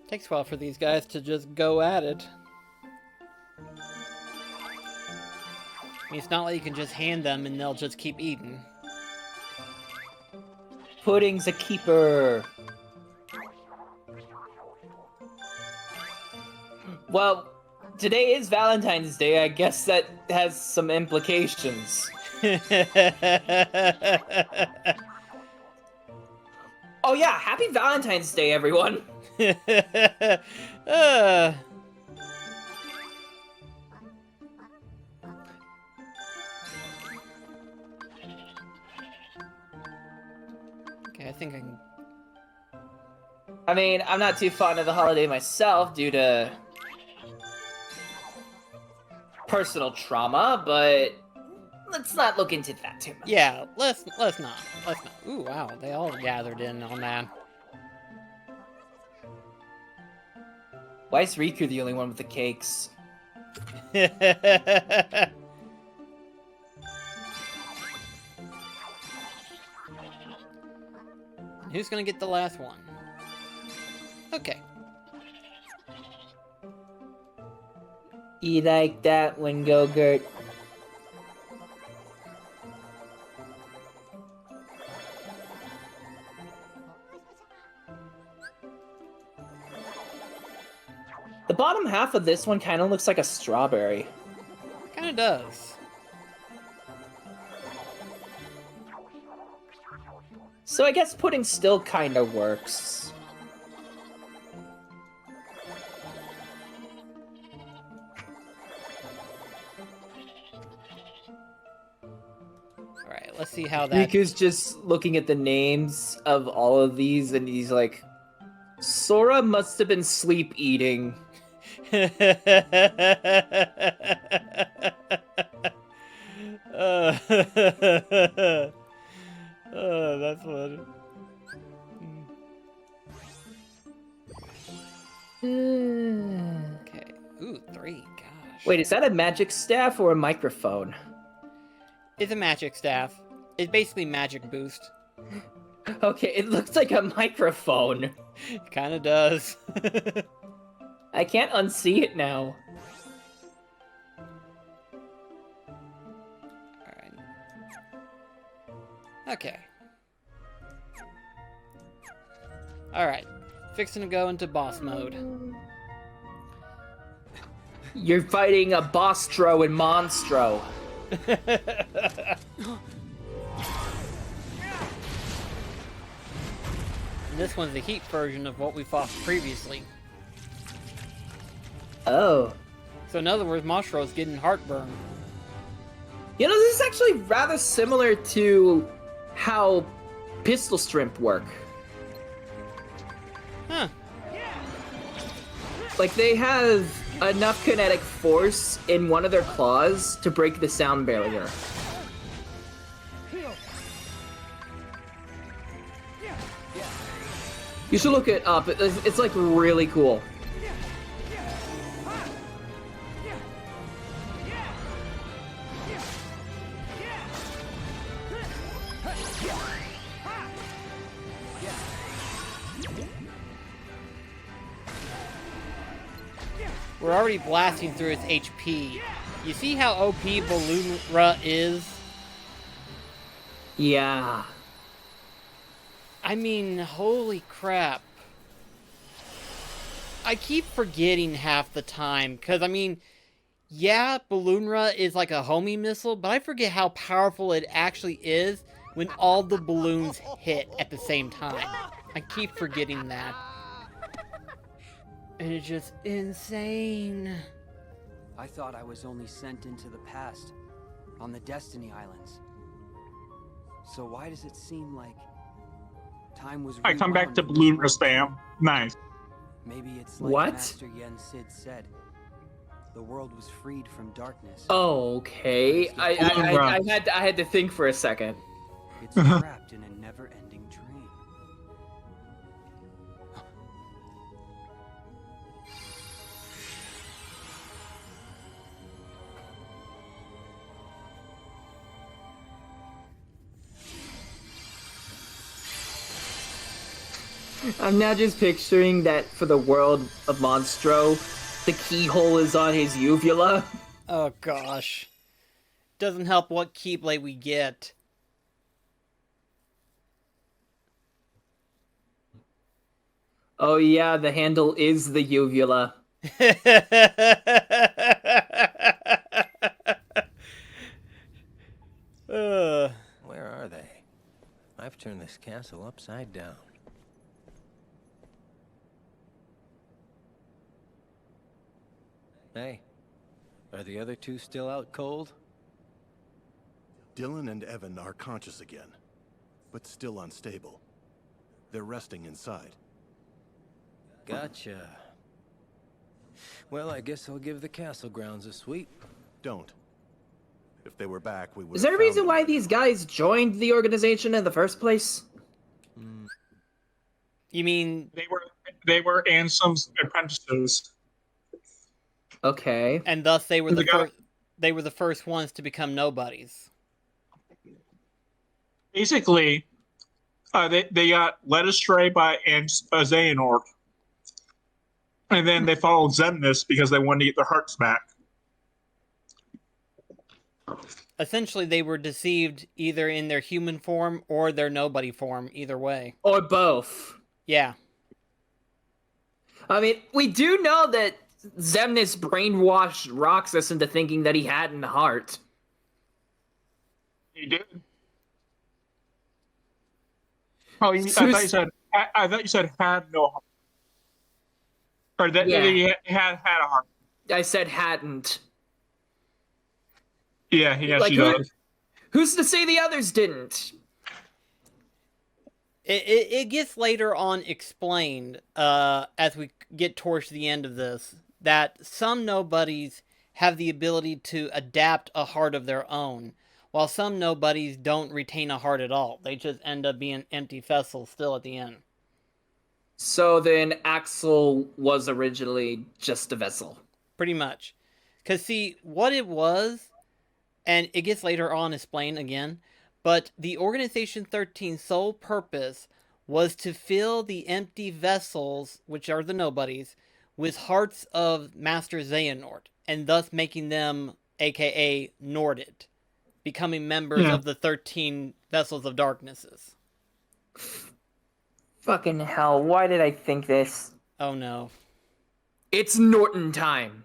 Takes a while for these guys to just go at it. I mean, it's not like you can just hand them and they'll just keep eating. Pudding's a keeper. Well, today is Valentine's Day. I guess that has some implications. Oh yeah, happy Valentine's Day, everyone. Okay, I think I can... I mean, I'm not too fond of the holiday myself due to personal trauma, but let's not look into that too much. Yeah, let's not. Ooh, wow, they all gathered in on that. Why is Riku the only one with the cakes? Who's gonna get the last one? Okay. You like that one, Go-Gurt? The bottom half of this one kind of looks like a strawberry. Kind of does. So I guess pudding still kind of works. Alright, let's see how that... Riku's just looking at the names of all of these, and he's like, Sora must have been sleep eating. That's funny. Okay. Ooh, 3. Gosh. Wait, is that a magic staff or a microphone? It's a magic staff. It's basically magic boost. Okay, it looks like a microphone. It kind of does. I can't unsee it now. Alright. Okay. Alright. Fixing to go into boss mode. You're fighting a Bostro and Monstro. This one's the heat version of what we fought previously. Oh. So in other words, Monstro's getting heartburn. You know, this is actually rather similar to how Pistol Shrimp work. Huh. Like, they have enough kinetic force in one of their claws to break the sound barrier. You should look it up. It's like really cool. We're already blasting through its HP. You see how OP Balloonra is? Yeah. I mean, holy crap. I keep forgetting half the time, because, I mean, yeah, Balloonra is like a homing missile, but I forget how powerful it actually is when all the balloons hit at the same time. I keep forgetting that. And it's just insane. I thought I was only sent into the past, on the Destiny Islands. So why does it seem like time was I come back to Balloon spam. Nice. Maybe it's like What? Master Yen Sid said. The world was freed from darkness. Okay. I had to think for a second. It's trapped in a never-ending dream. I'm now just picturing that for the world of Monstro, the keyhole is on his uvula. Oh gosh. Doesn't help what Keyblade we get. Oh yeah, the handle is the uvula. Where are they? I've turned this castle upside down. Hey, are the other two still out cold? Dylan and Evan are conscious again, but still unstable. They're resting inside. Gotcha. Well, I guess I'll give the castle grounds a sweep. Don't. If they were back, we would. Is there a reason why these guys joined the organization in the first place? You mean they were Ansem's apprentices? Okay. And thus they were the first ones to become nobodies. Basically, they got led astray by Xehanort, and then they followed Xemnas because they wanted to get their hearts back. Essentially, they were deceived either in their human form or their nobody form, either way. Or both. Yeah. I mean, we do know that Xemnas brainwashed Roxas into thinking that he hadn't heart. He did. Oh, I thought you said had no heart. Or that he had a heart. I said hadn't. Yeah, he actually does. Who's to say the others didn't? It gets later on explained, as we get towards the end of this, that some nobodies have the ability to adapt a heart of their own, while some nobodies don't retain a heart at all. They just end up being empty vessels still at the end. So then Axel was originally just a vessel. Pretty much. Because see, what it was, and it gets later on explained again, but the Organization 13's sole purpose was to fill the empty vessels, which are the nobodies, with hearts of Master Xehanort, and thus making them, aka Norded, becoming members of the 13 Vessels of Darknesses. Fucking hell, why did I think this? Oh no. It's Norton time.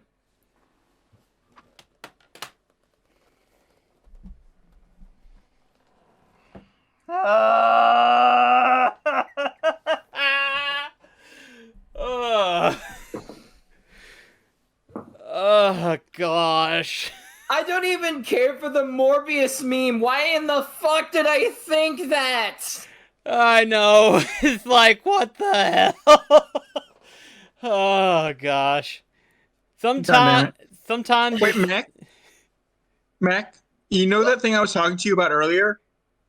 Oh gosh. I don't even care for the Morbius meme. Why in the fuck did I think that? I know. It's like, what the hell? Oh gosh. Sometimes. Wait, Mac, you know that thing I was talking to you about earlier?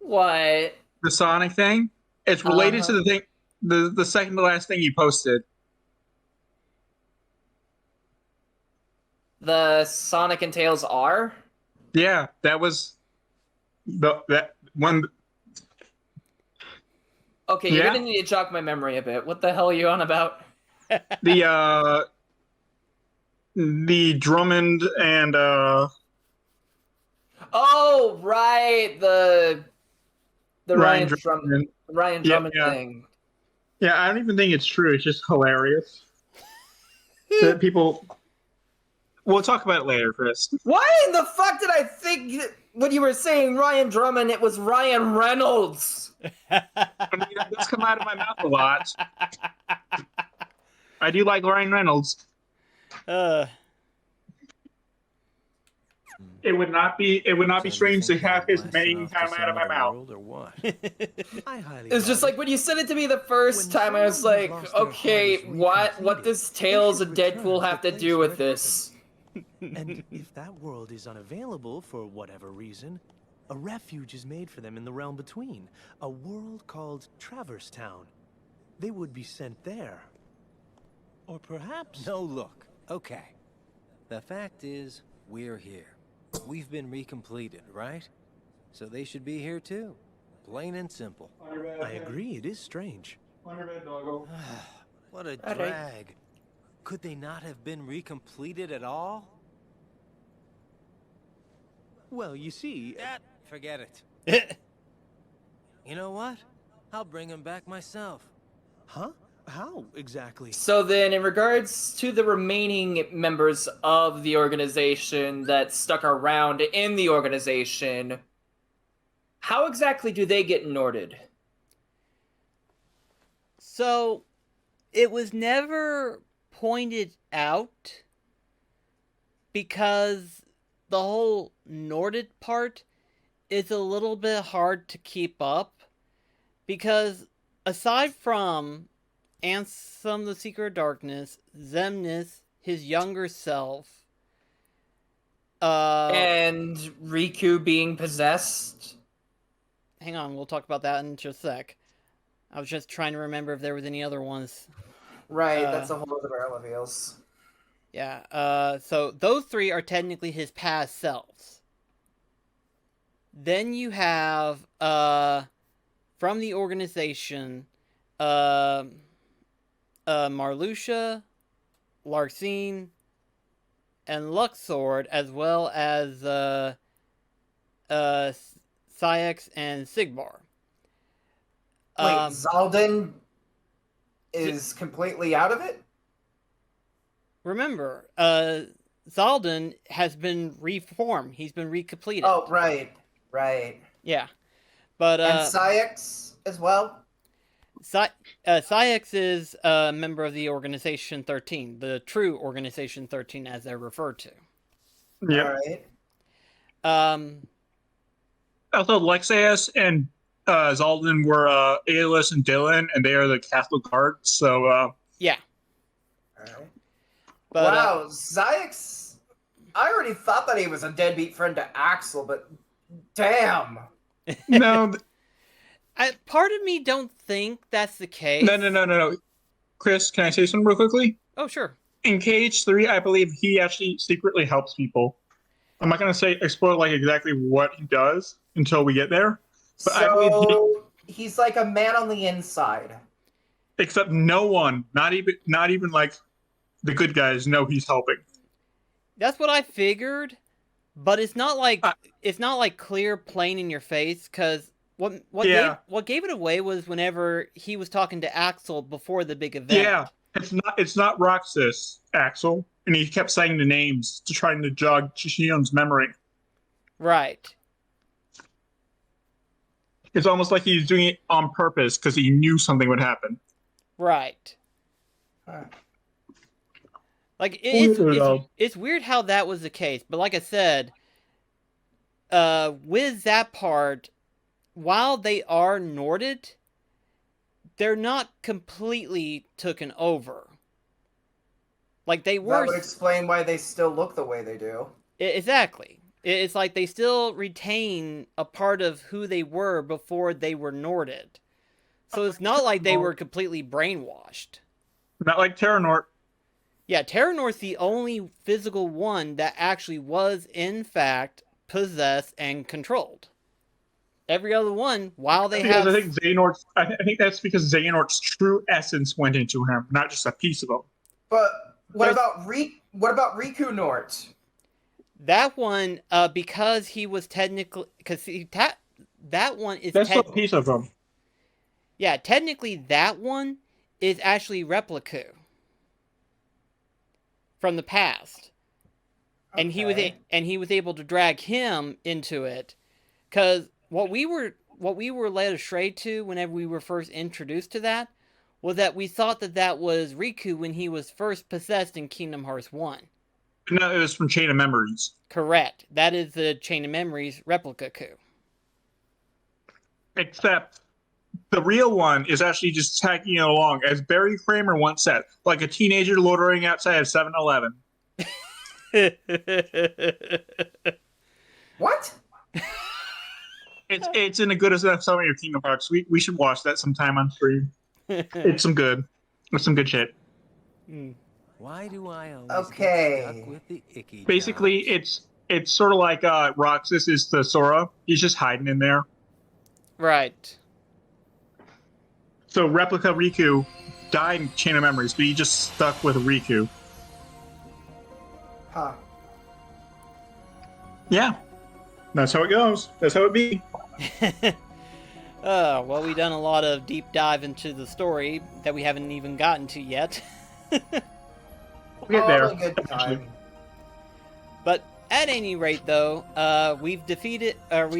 What? The Sonic thing? It's related to the thing, the second to last thing you posted. The Sonic and Tails are? Yeah, that was that one. Okay, you're gonna need to jog my memory a bit. What the hell are you on about? The Drummond and Oh right, the Ryan Drummond yeah. thing. Yeah, I don't even think it's true. It's just hilarious that people. We'll talk about it later, Chris. Why in the fuck did I think when you were saying Ryan Drummond, it was Ryan Reynolds? I mean, that does come out of my mouth a lot. I do like Ryan Reynolds. It would not be strange to have his name come out of my mouth. Or what? It's just like when you said it to me the first time, I was like, okay, what does Tails and Deadpool have to do with this? And if that world is unavailable for whatever reason, a refuge is made for them in the realm between, a world called Traverse Town. They would be sent there. Or perhaps... No, look. Okay. The fact is, we're here. We've been recompleted, right? So they should be here too. Plain and simple. I agree, it is strange. What a drag. Could they not have been recompleted at all? Well, you see... Forget it. You know what? I'll bring them back myself. Huh? How exactly? So then, in regards to the remaining members of the organization that stuck around in the organization, how exactly do they get Norded? So, it was never pointed out because the whole Norded part is a little bit hard to keep up because aside from Ansem the Seeker of Darkness, Xemnas, his younger self, and Riku being possessed? Hang on, we'll talk about that in just a sec. I was just trying to remember if there was any other ones. Right, that's a whole other barrel of eels. Yeah, so those three are technically his past selves. Then you have, from the organization, Marluxia, Larcene, and Luxord, as well as, Syx and Sigbar. Wait, Zaldin is completely out of it? remember, Zaldin has been reformed. He's been recompleted. Oh, right. Yeah. But, and Syx as well? Syx is a member of the Organization 13, the true Organization 13 as they're referred to. Yeah. Alright. Also, Lexaeus and Zaldin were Aeolus and Dylan, and they are the Castle Guards, so... yeah. Alright. But, wow, Syx... I already thought that he was a deadbeat friend to Axel, but... damn! No... part of me don't think that's the case. No. Chris, can I say something real quickly? Oh, sure. In KH3, I believe he actually secretly helps people. I'm not going to explore like exactly what he does until we get there. But so, I believe he's like a man on the inside. Except no one, not even like the good guys, know he's helping. That's what I figured, but it's not like clear, plain in your face, because what gave it away was whenever he was talking to Axel before the big event. Yeah, it's not Roxas, Axel, and he kept saying the names to trying to jog Chishion's memory. Right. It's almost like he's doing it on purpose because he knew something would happen. Right. Like it's weird how that was the case, but like I said, with that part, while they are Norded, they're not completely taken over. Like they were. That would explain why they still look the way they do. Exactly. It's like they still retain a part of who they were before they were Norded. So it's not like they were completely brainwashed. Not like Terranort. Yeah, Terranor's the only physical one that actually was, in fact, possessed and controlled. Every other one, while they have... I think that's because Xehanort's true essence went into him, not just a piece of him. But what about Riku Nort? That one, because he was technically... Because that one is... That's a piece of him. Yeah, technically that one is actually Repliku. From the past. Okay. And he was able to drag him into it. Because what we were led astray to whenever we were first introduced to that was that we thought that was Riku when he was first possessed in Kingdom Hearts 1. No, it was from Chain of Memories. Correct. That is the Chain of Memories replica coup. Except the real one is actually just tagging along, as Barry Kramer once said, like a teenager loitering outside of 7-Eleven. What? It's in a good enough summary of Kingdom Hearts. We should watch that sometime on stream. It's some good shit. Why do I always get stuck with the icky Basically, jobs? it's sort of like Roxas is the Sora. He's just hiding in there. Right. So Replica Riku died in Chain of Memories, but he just stuck with Riku. Huh. Yeah. That's how it goes. That's how it be. Well, we've done a lot of deep dive into the story that we haven't even gotten to yet. We'll get there. Good time. But at any rate, though, we've defeated. Wow,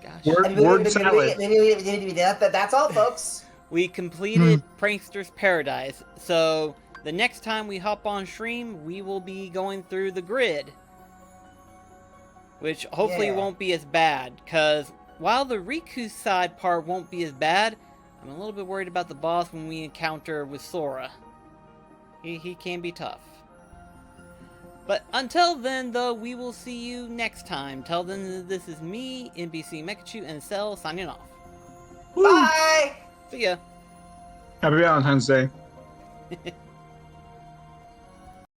gosh. Word salad. That's all, folks. We completed Prankster's Paradise. So the next time we hop on stream, we will be going through the grid. Which hopefully won't be as bad, because while the Riku side part won't be as bad, I'm a little bit worried about the boss when we encounter with Sora. He can be tough. But until then, though, we will see you next time. Till then, this is me, NBC Mekachu, and Cell signing off. Bye! See ya. Happy Valentine's Day.